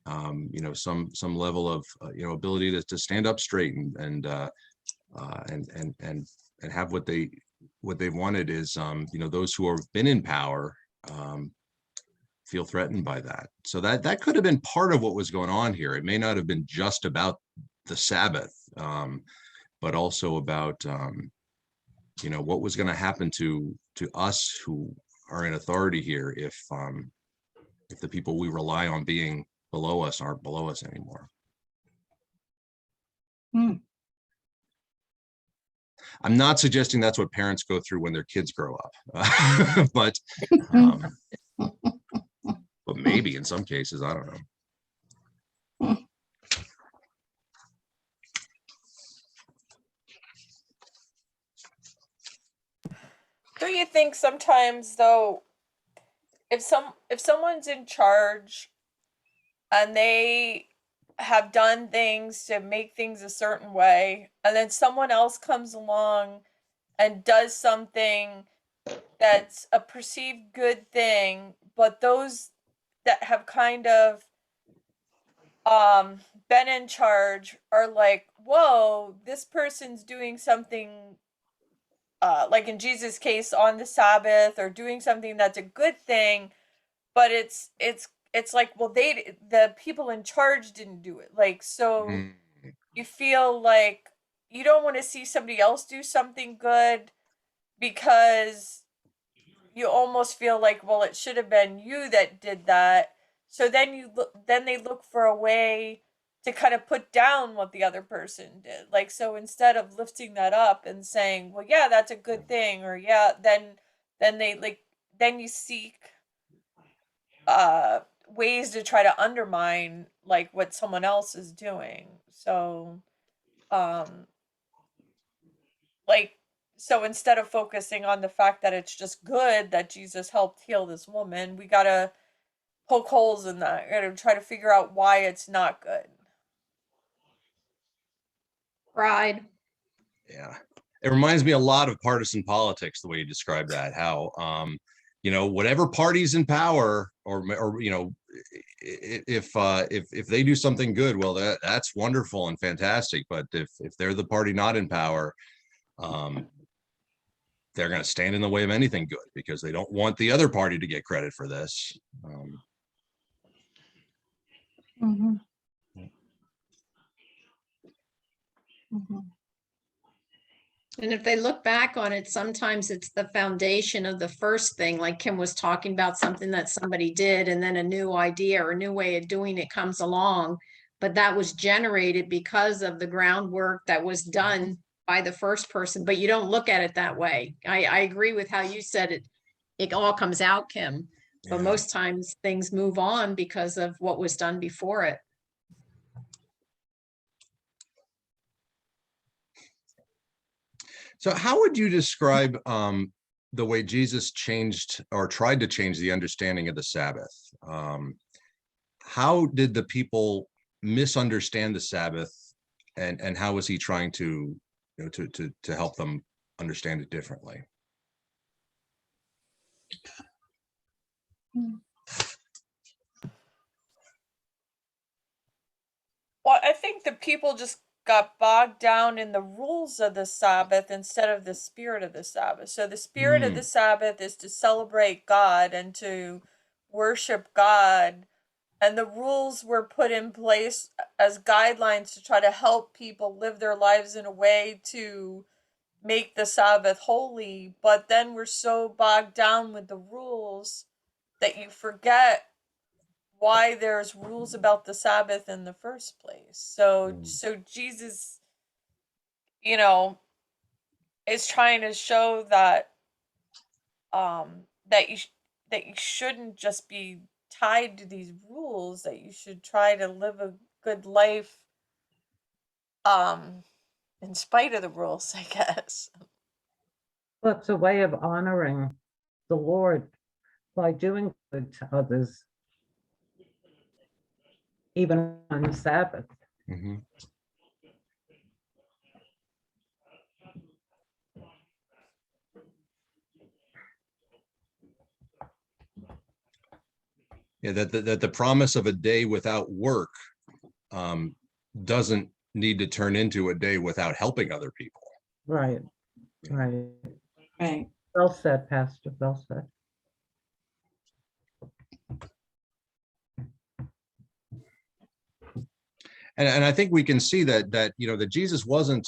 [SPEAKER 1] you know, some level of, you know, ability to stand up straight and have what they wanted is, you know, those who have been in power feel threatened by that. So that could have been part of what was going on here. It may not have been just about the Sabbath, but also about, you know, what was going to happen to us who are in authority here if the people we rely on being below us aren't below us anymore.
[SPEAKER 5] Hmm.
[SPEAKER 1] I'm not suggesting that's what parents go through when their kids grow up, but maybe in some cases, I don't know.
[SPEAKER 8] Do you think sometimes though, if someone's in charge and they have done things to make things a certain way, and then someone else comes along and does something that's a perceived good thing, but those that have kind of been in charge are like, whoa, this person's doing something like in Jesus' case on the Sabbath, or doing something that's a good thing, but it's like, well, the people in charge didn't do it. Like, so you feel like you don't want to see somebody else do something good because you almost feel like, well, it should have been you that did that. So then then they look for a way to kind of put down what the other person did. Like, so instead of lifting that up and saying, well, yeah, that's a good thing, or yeah, then they like, then you seek ways to try to undermine like what someone else is doing. So um like, so instead of focusing on the fact that it's just good that Jesus helped heal this woman, we gotta poke holes in that. We gotta try to figure out why it's not good.
[SPEAKER 3] Pride.
[SPEAKER 1] Yeah, it reminds me a lot of partisan politics, the way you describe that, how you know, whatever party's in power, or you know, if they do something good, well, that's wonderful and fantastic. But if they're the party not in power, they're going to stand in the way of anything good because they don't want the other party to get credit for this.
[SPEAKER 5] Mhm. Mhm.
[SPEAKER 3] And if they look back on it, sometimes it's the foundation of the first thing, like Kim was talking about, something that somebody did, and then a new idea or a new way of doing it comes along. But that was generated because of the groundwork that was done by the first person. But you don't look at it that way. I agree with how you said it. It all comes out, Kim. But
[SPEAKER 1] Yeah.
[SPEAKER 3] most times things move on because of what was done before it.
[SPEAKER 1] So how would you describe the way Jesus changed or tried to change the understanding of the Sabbath? How did the people misunderstand the Sabbath, and how was he trying to, you know, to help them understand it differently?
[SPEAKER 8] Well, I think the people just got bogged down in the rules of the Sabbath instead of the spirit of the Sabbath. So the spirit of the Sabbath is to celebrate God and to worship God and the rules were put in place as guidelines to try to help people live their lives in a way to make the Sabbath holy. But then we're so bogged down with the rules that you forget why there's rules about the Sabbath in the first place. So Jesus, you know, is trying to show that that that you shouldn't just be tied to these rules, that you should try to live a good life um in spite of the rules, I guess.
[SPEAKER 4] Well, it's a way of honoring the Lord by doing good to others, even on the Sabbath.
[SPEAKER 1] Mhm. Yeah, that the promise of a day without work doesn't need to turn into a day without helping other people.
[SPEAKER 4] Right, right.
[SPEAKER 5] Right.
[SPEAKER 4] Well said, Pastor, well said.
[SPEAKER 1] And I think we can see that that Jesus wasn't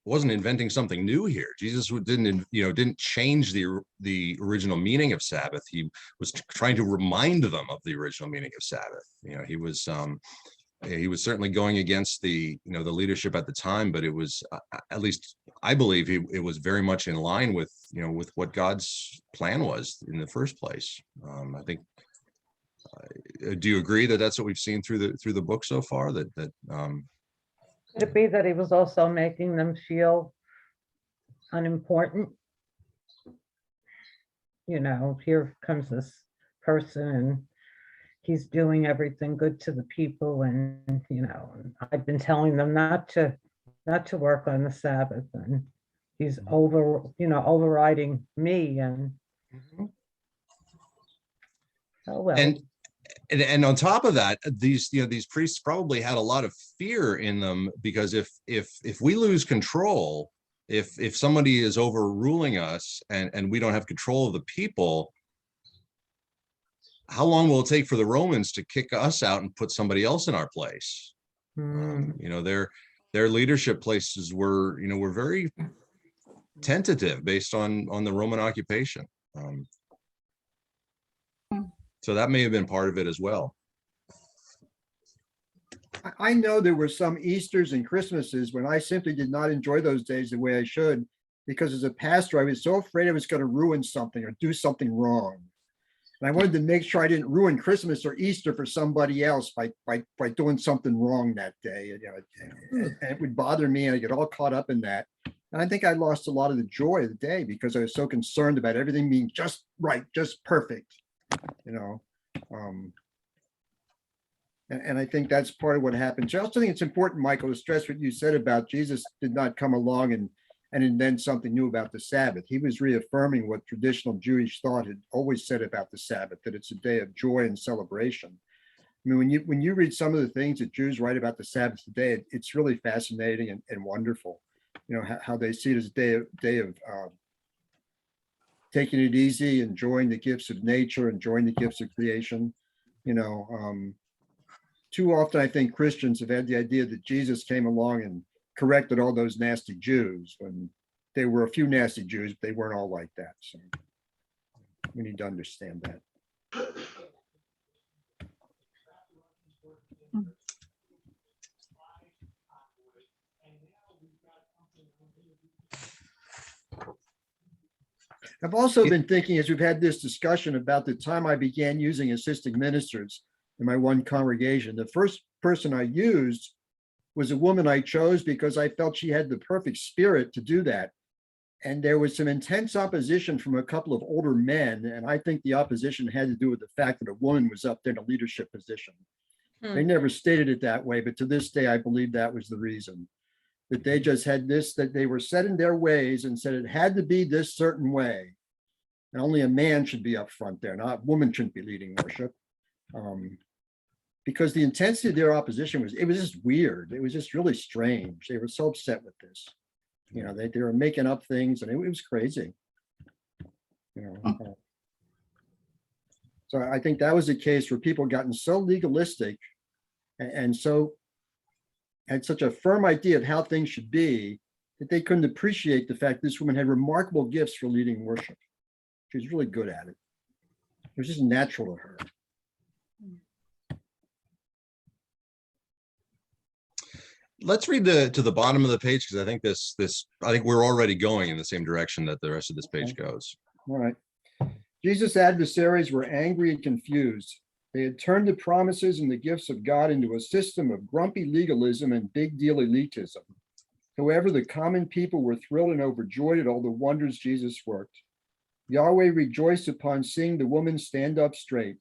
[SPEAKER 1] inventing something new here. Jesus didn't change the original meaning of Sabbath. He was trying to remind them of the original meaning of Sabbath. He was certainly going against the leadership at the time, but it was at least I believe it was very much in line with with what God's plan was in the first place. I think. Do you agree that that's what we've seen through the book so far?
[SPEAKER 4] Could it be that he was also making them feel unimportant? Here comes this person and he's doing everything good to the people, and I've been telling them not to work on the Sabbath, and he's overriding me, and oh well.
[SPEAKER 1] And on top of that, these priests probably had a lot of fear in them, because if we lose control, if somebody is overruling us and we don't have control of the people, how long will it take for the Romans to kick us out and put somebody else in our place? Their leadership places were very tentative based on the Roman occupation. So that may have been part of it as well.
[SPEAKER 7] I know there were some Easters and Christmases when I simply did not enjoy those days the way I should, because as a pastor, I was so afraid I was going to ruin something or do something wrong. And I wanted to make sure I didn't ruin Christmas or Easter for somebody else by doing something wrong that day. And it would bother me, and I get all caught up in that. And I think I lost a lot of the joy of the day because I was so concerned about everything being just right, just perfect. And I think that's part of what happened. So I also think it's important, Michael, to stress what you said about Jesus did not come along and invent something new about the Sabbath. He was reaffirming what traditional Jewish thought had always said about the Sabbath, that it's a day of joy and celebration. I mean, when you read some of the things that Jews write about the Sabbath today, it's really fascinating and wonderful. How they see it as a day of taking it easy, enjoying the gifts of nature, enjoying the gifts of creation. Too often, I think Christians have had the idea that Jesus came along and corrected all those nasty Jews, when there were a few nasty Jews, but they weren't all like that. So we need to understand that. I've also been thinking, as we've had this discussion, about the time I began using assisting ministers in my one congregation. The first person I used was a woman I chose because I felt she had the perfect spirit to do that. And there was some intense opposition from a couple of older men. And I think the opposition had to do with the fact that a woman was up there in a leadership position. They never stated it that way, but to this day, I believe that was the reason. That they just had this, that they were set in their ways and said it had to be this certain way. And only a man should be up front there, not a woman shouldn't be leading worship. Because the intensity of their opposition was just weird. It was just really strange. They were so upset with this. They were making up things, and it was crazy. So I think that was a case where people gotten so legalistic and so had such a firm idea of how things should be that they couldn't appreciate the fact this woman had remarkable gifts for leading worship. She was really good at it. It was just natural to her.
[SPEAKER 1] Let's read to the bottom of the page, because I think I think we're already going in the same direction that the rest of this page goes.
[SPEAKER 7] All right. Jesus' adversaries were angry and confused. They had turned the promises and the gifts of God into a system of grumpy legalism and big deal elitism. However, the common people were thrilled and overjoyed at all the wonders Jesus worked. Yahweh rejoiced upon seeing the woman stand up straight.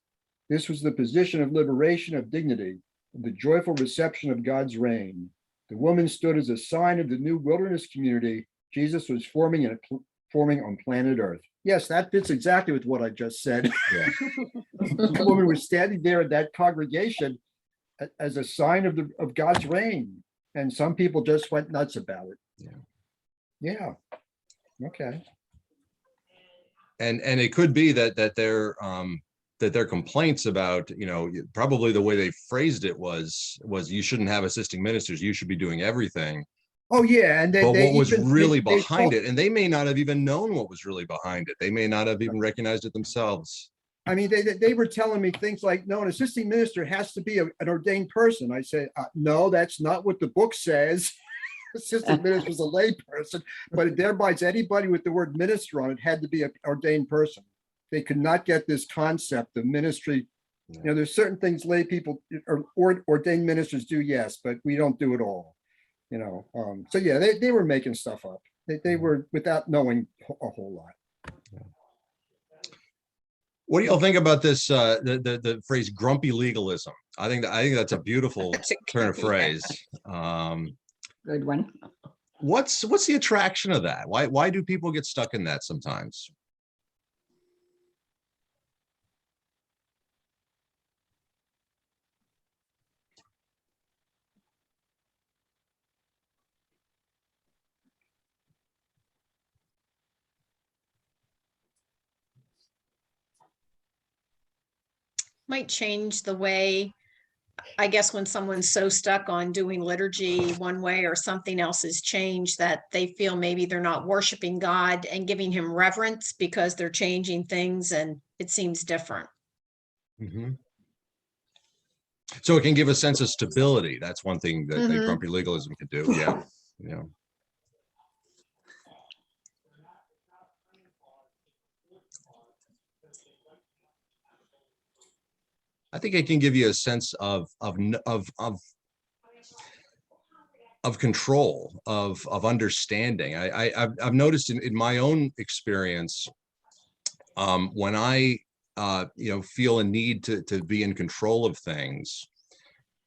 [SPEAKER 7] This was the position of liberation, of dignity, of the joyful reception of God's reign. The woman stood as a sign of the new wilderness community Jesus was forming on planet Earth. Yes, that fits exactly with what I just said.
[SPEAKER 1] Yeah.
[SPEAKER 7] The woman was standing there in that congregation as a sign of God's reign, and some people just went nuts about it. Yeah. Okay.
[SPEAKER 1] And it could be that their complaints about, probably the way they phrased it was you shouldn't have assisting ministers, you should be doing everything.
[SPEAKER 7] Oh yeah, and
[SPEAKER 1] but what was really behind it, and they may not have even known what was really behind it. They may not have even recognized it themselves.
[SPEAKER 7] I mean, they were telling me things like, no, an assisting minister has to be an ordained person. I said, no, that's not what the book says. Assistant minister is a lay person, but thereby anybody with the word minister on it had to be an ordained person. They could not get this concept of ministry. There's certain things lay people or ordained ministers do, yes, but we don't do it all. So yeah, they were making stuff up. They were without knowing a whole lot.
[SPEAKER 1] What do y'all think about this? The phrase "grumpy legalism." I think that's a beautiful turn of phrase.
[SPEAKER 2] Good one.
[SPEAKER 1] What's the attraction of that? Why do people get stuck in that sometimes?
[SPEAKER 3] Might change the way, I guess, when someone's so stuck on doing liturgy one way or something else has changed, that they feel maybe they're not worshiping God and giving him reverence because they're changing things and it seems different.
[SPEAKER 1] Mm-hmm. So it can give a sense of stability. That's one thing that
[SPEAKER 3] Mhm.
[SPEAKER 1] grumpy legalism can do. Yeah. Yeah. I think it can give you a sense of control, of understanding. I've noticed in my own experience, when I feel a need to be in control of things,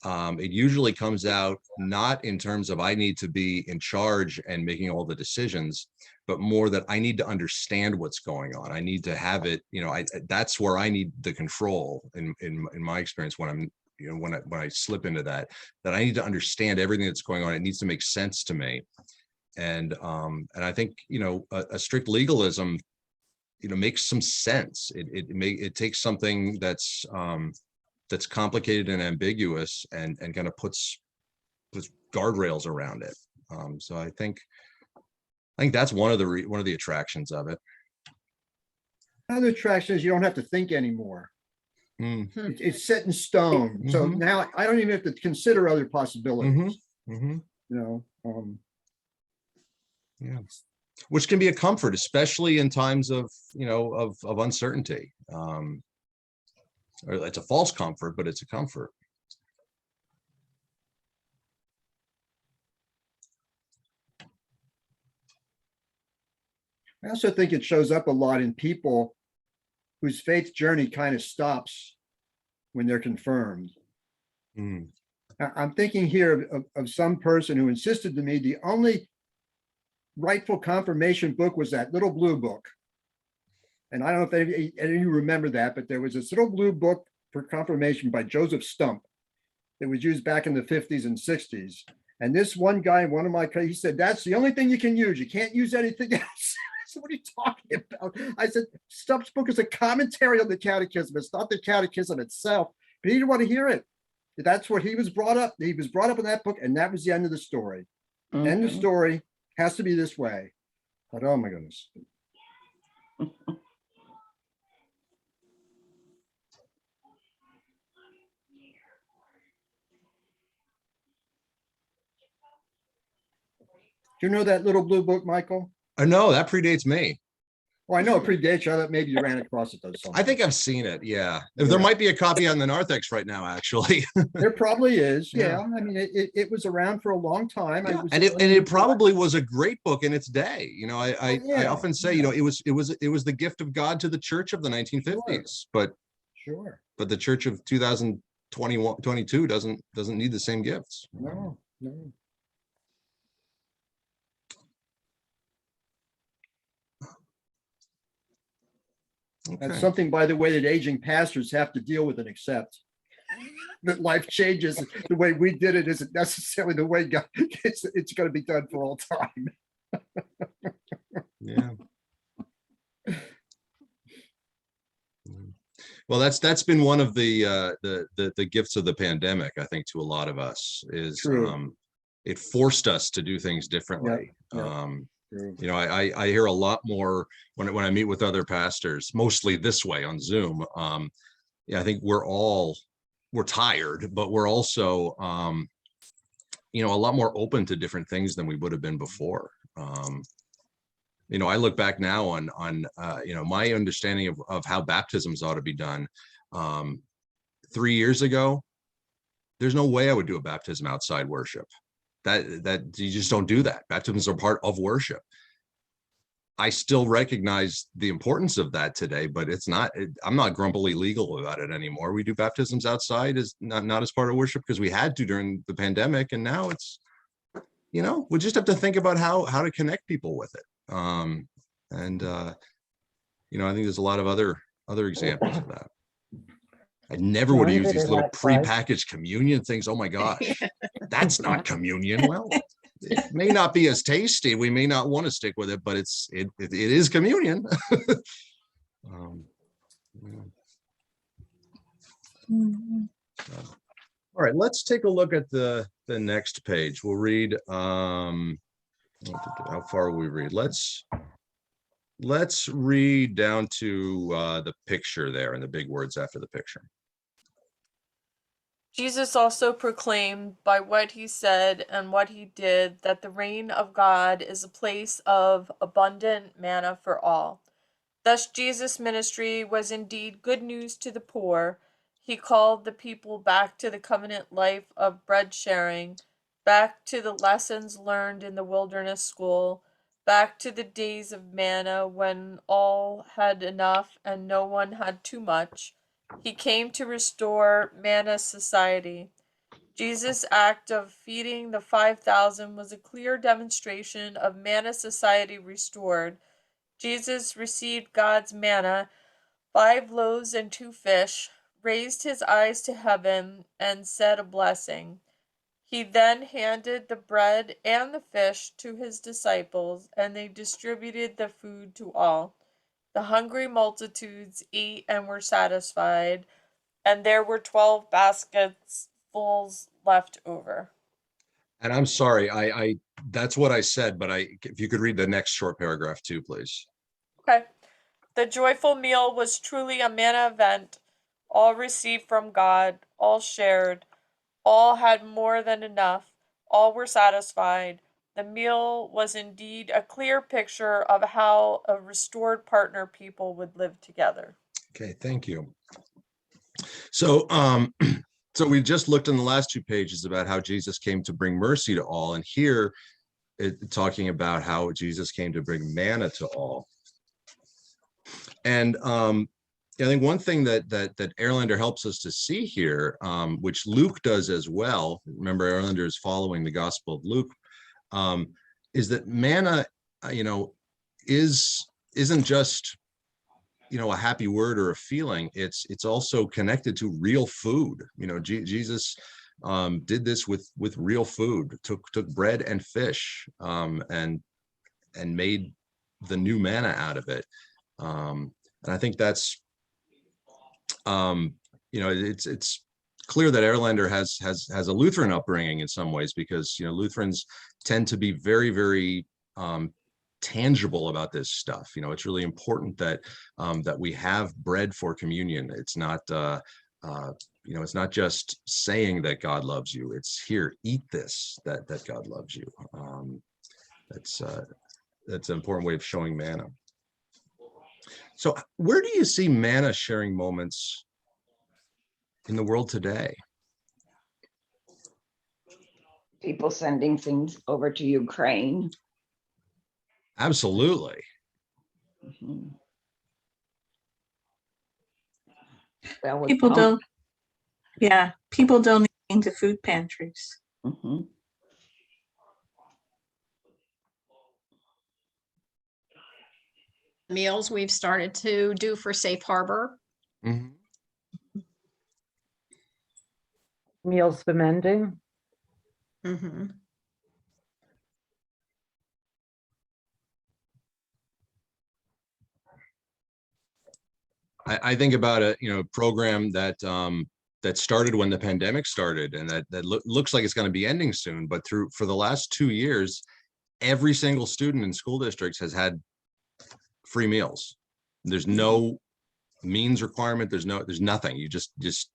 [SPEAKER 1] it usually comes out not in terms of I need to be in charge and making all the decisions, but more that I need to understand what's going on. I need to have it, that's where I need the control in my experience when I'm, when I slip into that I need to understand everything that's going on. It needs to make sense to me. And I think, a strict legalism, makes some sense. It takes something that's complicated and ambiguous and kind of puts guardrails around it. So I think that's one of the attractions of it.
[SPEAKER 7] Another attraction is you don't have to think anymore.
[SPEAKER 1] Mm.
[SPEAKER 7] It's set in stone. Mm-hmm. So now I don't even have to consider other possibilities.
[SPEAKER 1] Mm-hmm.
[SPEAKER 7] Mm-hmm.
[SPEAKER 1] Yeah, which can be a comfort, especially in times of of uncertainty. Or it's a false comfort, but it's a comfort.
[SPEAKER 7] I also think it shows up a lot in people whose faith journey kind of stops when they're confirmed.
[SPEAKER 1] Mm.
[SPEAKER 7] I'm thinking here of some person who insisted to me the only rightful confirmation book was that little blue book. And I don't know if any of you remember that, but there was this little blue book for confirmation by Joseph Stump that was used back in the 50s and 60s. And this one guy, he said, that's the only thing you can use. You can't use anything else. said, what are you talking about? I said, Stubbs' book is a commentary on the catechism. It's not the catechism itself. But he didn't want to hear it. That's what he was brought up. He was brought up in that book, and that was the end of the story. End of
[SPEAKER 2] Mhm.
[SPEAKER 7] story. Has to be this way. But oh my goodness. Do you know that little blue book, Michael?
[SPEAKER 1] No, that predates me.
[SPEAKER 7] Well, I know it predates you. I thought maybe you ran across it or something.
[SPEAKER 1] I think I've seen it. Yeah. There
[SPEAKER 7] Yeah.
[SPEAKER 1] might be a copy on the narthex right now, actually.
[SPEAKER 7] There probably is.
[SPEAKER 1] Yeah.
[SPEAKER 7] Yeah. I mean, it was around for a long time.
[SPEAKER 1] Yeah, and it probably was a great book in its day. You know, I
[SPEAKER 7] yeah,
[SPEAKER 1] often say, you know, it was the gift of God to the church of the 1950s, but
[SPEAKER 7] Sure.
[SPEAKER 1] the church of 2021, 22 doesn't need the same gifts.
[SPEAKER 7] No, no. That's
[SPEAKER 1] Okay.
[SPEAKER 7] something, by the way, that aging pastors have to deal with and accept. That life changes. The way we did it isn't necessarily the way God, it's going to be done for all time.
[SPEAKER 1] Yeah. Well, that's been one of the gifts of the pandemic, I think, to a lot of us is
[SPEAKER 7] True.
[SPEAKER 1] It forced us to do things differently.
[SPEAKER 7] Yep. True.
[SPEAKER 1] You know, I hear a lot more when I meet with other pastors, mostly this way on Zoom. Yeah, I think we're tired, but we're also you know, a lot more open to different things than we would have been before. You know, I look back now on you know, my understanding of how baptisms ought to be done. 3 years ago, there's no way I would do a baptism outside worship. That you just don't do that. Baptisms are part of worship. I still recognize the importance of that today, but I'm not grumpily legal about it anymore. We do baptisms outside as not as part of worship because we had to during the pandemic, and now it's, you know, we just have to think about how to connect people with it. You know, I think there's a lot of other examples of that. I never would have used these little prepackaged communion things. Oh my gosh, that's not communion. Well, it may not be as tasty. We may not want to stick with it, but it is communion. Yeah.
[SPEAKER 5] Mhm.
[SPEAKER 1] All right, let's take a look at the next page. We'll read. How far will we read? Let's read down to the picture there and the big words after the picture.
[SPEAKER 8] Jesus also proclaimed by what he said and what he did that the reign of God is a place of abundant manna for all. Thus Jesus' ministry was indeed good news to the poor. He called the people back to the covenant life of bread sharing, back to the lessons learned in the wilderness school, back to the days of manna when all had enough and no one had too much. He came to restore manna society. Jesus' act of feeding the 5,000 was a clear demonstration of manna society restored. Jesus received God's manna, 5 loaves and 2 fish, raised his eyes to heaven, and said a blessing. He then handed the bread and the fish to his disciples, and they distributed the food to all. The hungry multitudes ate and were satisfied, and there were 12 baskets fulls left over.
[SPEAKER 1] And I'm sorry, I that's what I said, but if you could read the next short paragraph too, please.
[SPEAKER 8] Okay. The joyful meal was truly a manna event. All received from God, all shared, all had more than enough, all were satisfied. The meal was indeed a clear picture of how a restored partner people would live together.
[SPEAKER 1] Okay, thank you. So, so we just looked in the last 2 pages about how Jesus came to bring mercy to all, and here talking about how Jesus came to bring manna to all. And I think one thing that Erlander helps us to see here, which Luke does as well, remember Erlander is following the Gospel of Luke, is that manna, you know, isn't just, you know, a happy word or a feeling. It's also connected to real food. You know, Jesus did this with real food, took bread and fish and made the new manna out of it. And I think that's, it's clear that Erlander has a Lutheran upbringing in some ways, because Lutherans tend to be very, very tangible about this stuff. It's really important that that we have bread for communion. It's not it's not just saying that God loves you. It's here, eat this, that God loves you. That's an important way of showing manna. So where do you see manna sharing moments in the world today?
[SPEAKER 2] People sending things over to Ukraine.
[SPEAKER 1] Absolutely.
[SPEAKER 2] Mhm. Well, with
[SPEAKER 5] People
[SPEAKER 2] pump-
[SPEAKER 5] people donating to food pantries.
[SPEAKER 2] Mhm.
[SPEAKER 3] Meals we've started to do for Safe Harbor.
[SPEAKER 1] Mhm.
[SPEAKER 4] Meals for Mending.
[SPEAKER 3] Mhm.
[SPEAKER 1] I think about a program that that started when the pandemic started, and that looks like it's going to be ending soon. But for the last 2 years, every single student in school districts has had free meals. There's no means requirement. There's nothing. You just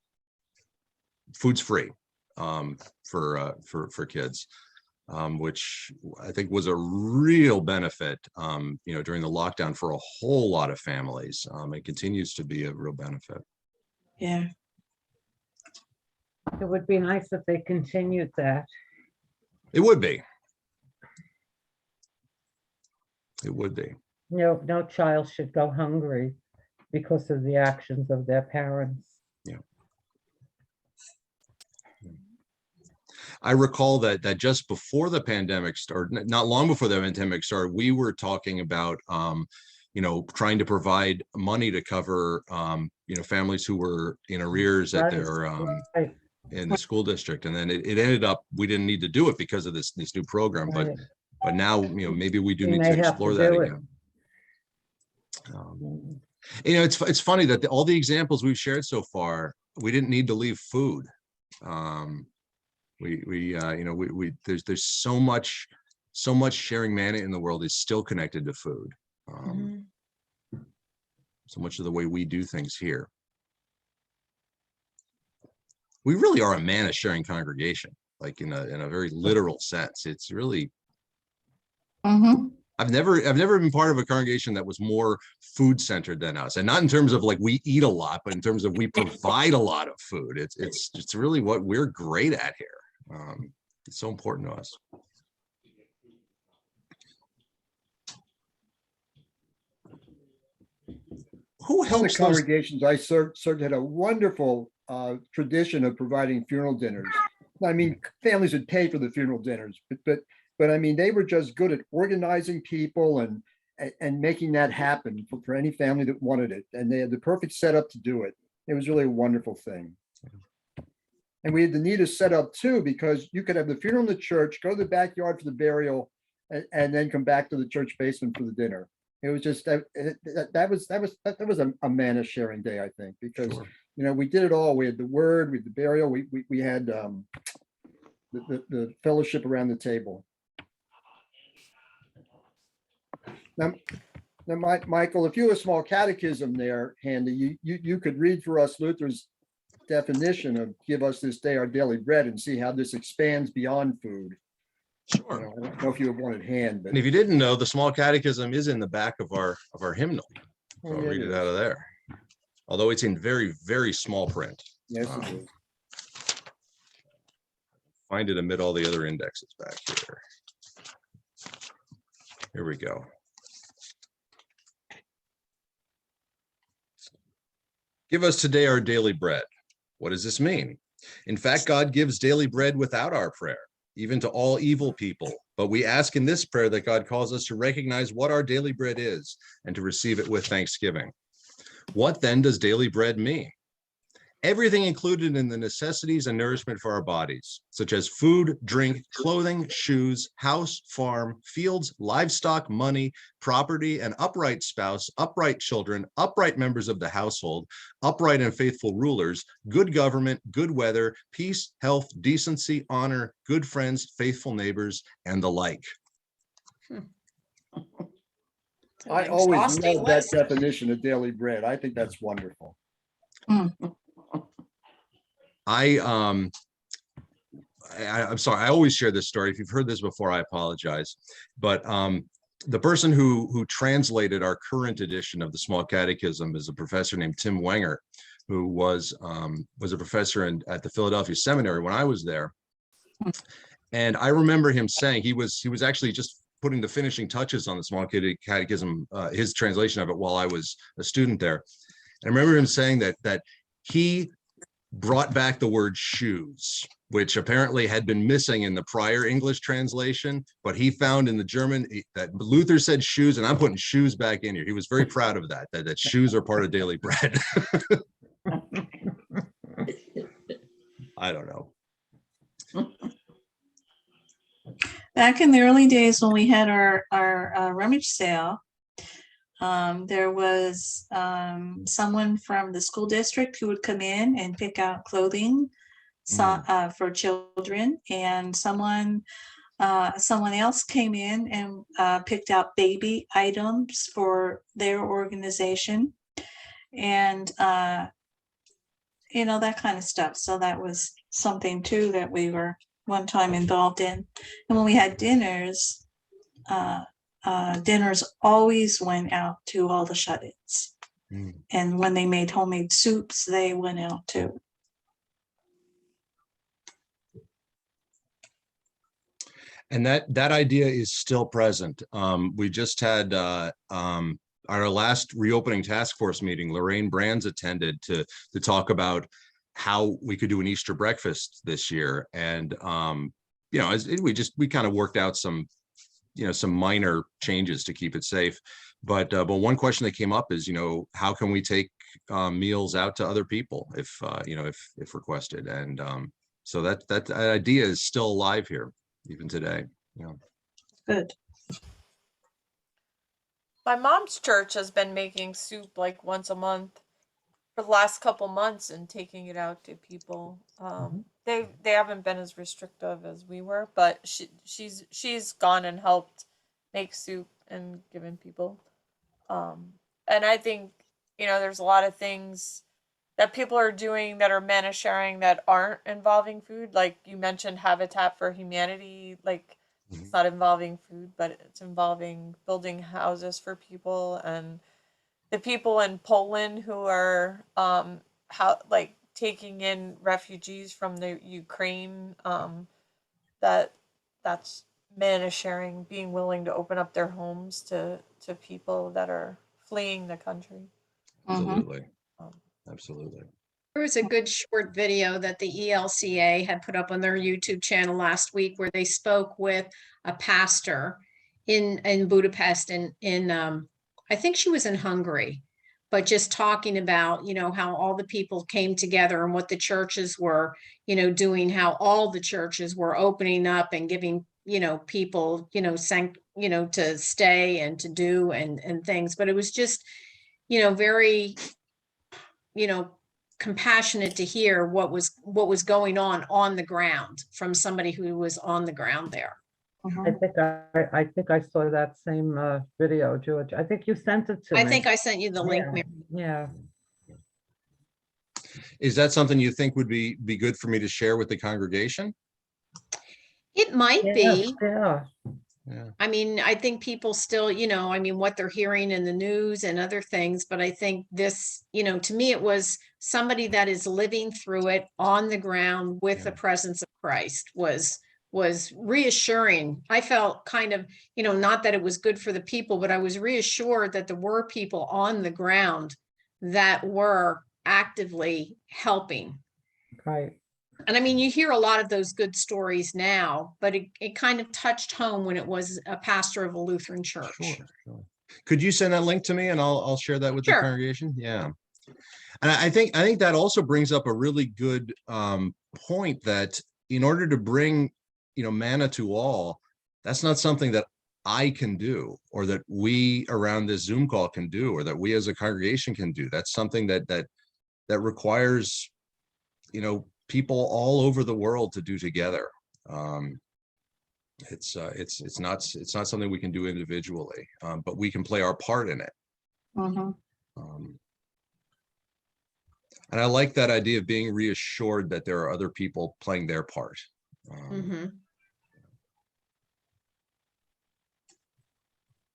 [SPEAKER 1] food's free for kids, which I think was a real benefit, during the lockdown for a whole lot of families. It continues to be a real benefit.
[SPEAKER 5] Yeah.
[SPEAKER 4] It would be nice if they continued that.
[SPEAKER 1] It would be. It would be.
[SPEAKER 4] No child should go hungry because of the actions of their parents.
[SPEAKER 1] I recall that just before the pandemic started, not long before the pandemic started, we were talking about, trying to provide money to cover, families who were in arrears at their
[SPEAKER 4] Right,
[SPEAKER 1] in the school district, and then it ended up we didn't need to do it because of this new program,
[SPEAKER 4] right.
[SPEAKER 1] but now maybe we do
[SPEAKER 4] We
[SPEAKER 1] need
[SPEAKER 4] may
[SPEAKER 1] to
[SPEAKER 4] have to
[SPEAKER 1] explore that
[SPEAKER 4] do it.
[SPEAKER 1] again. It's funny that all the examples we've shared so far, we didn't need to leave food. There's so much sharing manna in the world is still connected to food.
[SPEAKER 3] Mhm.
[SPEAKER 1] So much of the way we do things here. We really are a manna sharing congregation, like in a very literal sense. It's really,
[SPEAKER 5] Mm-hmm.
[SPEAKER 1] I've never been part of a congregation that was more food centered than us, and not in terms of like we eat a lot, but in terms of we provide a lot of food. It's really what we're great at here. It's so important to us. Who
[SPEAKER 7] One of
[SPEAKER 1] helps
[SPEAKER 7] the
[SPEAKER 1] those?
[SPEAKER 7] congregations I served had a wonderful tradition of providing funeral dinners. I mean, families would pay for the funeral dinners, but I mean, they were just good at organizing people and making that happen for any family that wanted it. And they had the perfect setup to do it. It was really a wonderful thing. And we had the neatest setup too, because you could have the funeral in the church, go to the backyard for the burial, and then come back to the church basement for the dinner. It was just that was a manna sharing day, I think, because
[SPEAKER 1] Sure.
[SPEAKER 7] we did it all. We had the word, we had the burial, we had the fellowship around the table. Now, Michael, if you have a small catechism there handy, you could read for us Luther's definition of "give us this day our daily bread" and see how this expands beyond food.
[SPEAKER 1] Sure.
[SPEAKER 7] I don't know if you would want it hand, but
[SPEAKER 1] And if you didn't know, the small catechism is in the back of our hymnal. So I'll
[SPEAKER 7] yeah,
[SPEAKER 1] read
[SPEAKER 7] it
[SPEAKER 1] it out
[SPEAKER 7] is.
[SPEAKER 1] of there. Although it's in very, very small print.
[SPEAKER 7] Yes, it is.
[SPEAKER 1] Find it amid all the other indexes back here. Here we go. Give us today our daily bread. What does this mean? In fact, God gives daily bread without our prayer, even to all evil people. But we ask in this prayer that God calls us to recognize what our daily bread is and to receive it with thanksgiving. What then does daily bread mean? everything included in the necessities and nourishment for our bodies, such as food, drink, clothing, shoes, house, farm, fields, livestock, money, property, an upright spouse, upright children, upright members of the household, upright and faithful rulers, good government, good weather, peace, health, decency, honor, good friends, faithful neighbors, and the like.
[SPEAKER 3] It's an
[SPEAKER 7] I always
[SPEAKER 3] exhausting
[SPEAKER 7] love that
[SPEAKER 3] list.
[SPEAKER 7] definition of daily bread. I think that's wonderful.
[SPEAKER 1] I'm sorry, I always share this story. If you've heard this before, I apologize. But the person who translated our current edition of the Small Catechism is a professor named Tim Wenger, who was a professor at the Philadelphia Seminary when I was there. And I remember him saying he was actually just putting the finishing touches on the Small Catechism, his translation of it, while I was a student there. And I remember him saying that he brought back the word shoes, which apparently had been missing in the prior English translation, but he found in the German that Luther said shoes, and I'm putting shoes back in here. He was very proud of that shoes are part of daily bread. I don't know.
[SPEAKER 5] Back in the early days when we had our rummage sale, there was someone from the school district who would come in and pick out clothing for children, and someone else came in and picked out baby items for their organization, and that kind of stuff. So that was something too that we were one time involved in. And when we had dinners, dinners always went out to all the shut-ins. And when they made homemade soups, they went out too.
[SPEAKER 1] And that idea is still present. We just had our last reopening task force meeting. Lorraine Brands attended to talk about how we could do an Easter breakfast this year. And we kind of worked out some minor changes to keep it safe. But one question that came up is, how can we take meals out to other people if requested? And so that idea is still alive here even today.
[SPEAKER 5] Good.
[SPEAKER 8] My mom's church has been making soup like once a month for the last couple months and taking it out to people. They haven't been as restrictive as we were, but she's gone and helped make soup and given people. And I think there's a lot of things that people are doing that are Manna sharing that aren't involving food. Like you mentioned, Habitat for Humanity, like it's not involving food, but it's involving building houses for people, and the people in Poland who are taking in refugees from the Ukraine. That's Manna sharing, being willing to open up their homes to people that are fleeing the country.
[SPEAKER 1] Absolutely. Absolutely.
[SPEAKER 3] There was a good short video that the ELCA had put up on their YouTube channel last week where they spoke with a pastor in Budapest in I think she was in Hungary, but just talking about, how all the people came together and what the churches were, doing, how all the churches were opening up and giving, people, to stay and to do and things. But it was just, very, compassionate to hear what was going on the ground from somebody who was on the ground there.
[SPEAKER 4] I think I saw that same video, George. I think you sent it to me.
[SPEAKER 3] I think I sent you the link, Mary.
[SPEAKER 4] Yeah.
[SPEAKER 1] Is that something you think would be good for me to share with the congregation?
[SPEAKER 3] It might be.
[SPEAKER 4] Yeah.
[SPEAKER 3] I mean, I think people still, what they're hearing in the news and other things, but I think this, to me, it was somebody that is living through it on the ground with the presence of Christ was reassuring. I felt kind of, not that it was good for the people, but I was reassured that there were people on the ground that were actively helping.
[SPEAKER 4] Right.
[SPEAKER 3] And I mean, you hear a lot of those good stories now, but it kind of touched home when it was a pastor of a Lutheran church.
[SPEAKER 1] Sure. Could you send that link to me and I'll share that with the
[SPEAKER 3] Sure.
[SPEAKER 1] congregation? Yeah. And I think that also brings up a really good point, that in order to bring, manna to all, that's not something that I can do, or that we around this Zoom call can do, or that we as a congregation can do. That's something that requires, people all over the world to do together. It's not something we can do individually, but we can play our part in it.
[SPEAKER 5] Mhm.
[SPEAKER 1] And I like that idea of being reassured that there are other people playing their part.
[SPEAKER 3] Mhm.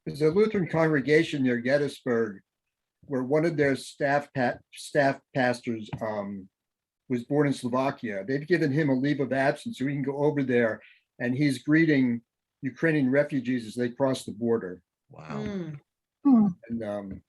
[SPEAKER 7] There's a Lutheran congregation near Gettysburg where one of their staff pastors was born in Slovakia. They've given him a leave of absence so he can go over there, and he's greeting Ukrainian refugees as they cross the border.
[SPEAKER 1] Wow.
[SPEAKER 3] Mm.
[SPEAKER 5] Hmm.
[SPEAKER 7] And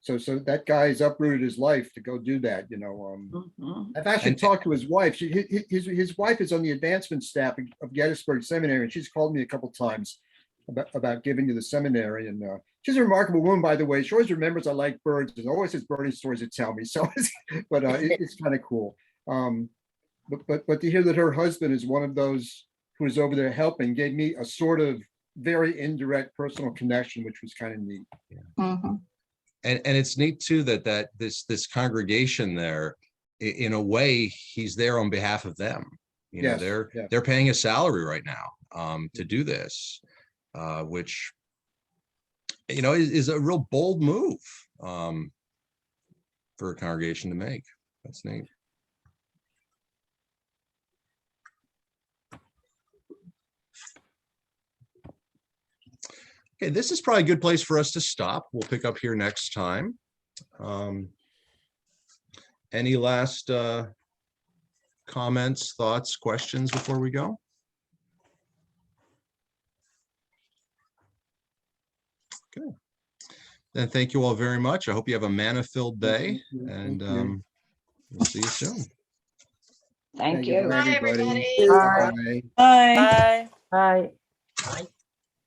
[SPEAKER 7] so that guy's uprooted his life to go do that.
[SPEAKER 2] Mhm.
[SPEAKER 7] I've actually
[SPEAKER 1] And-
[SPEAKER 7] talked to his wife. His wife is on the advancement staff of Gettysburg Seminary, and she's called me a couple times about giving to the seminary. And she's a remarkable woman, by the way. She always remembers I like birds and always has birdie stories to tell me. So, it's kind of cool. But to hear that her husband is one of those who is over there helping gave me a sort of very indirect personal connection, which was kind of neat.
[SPEAKER 5] Mhm.
[SPEAKER 1] And it's neat too that this congregation there, in a way, he's there on behalf of them.
[SPEAKER 7] Yes,
[SPEAKER 1] They're paying a salary right now to do this, which is a real bold move for a congregation to make. That's neat. Okay, this is probably a good place for us to stop. We'll pick up here next time. Any last comments, thoughts, questions before we go? Okay. Then thank you all very much. I hope you have a manna-filled day, and we'll see you soon.
[SPEAKER 2] Thank you.
[SPEAKER 3] Bye,
[SPEAKER 7] everybody.
[SPEAKER 3] everybody.
[SPEAKER 7] Bye.
[SPEAKER 5] Bye.
[SPEAKER 8] Bye.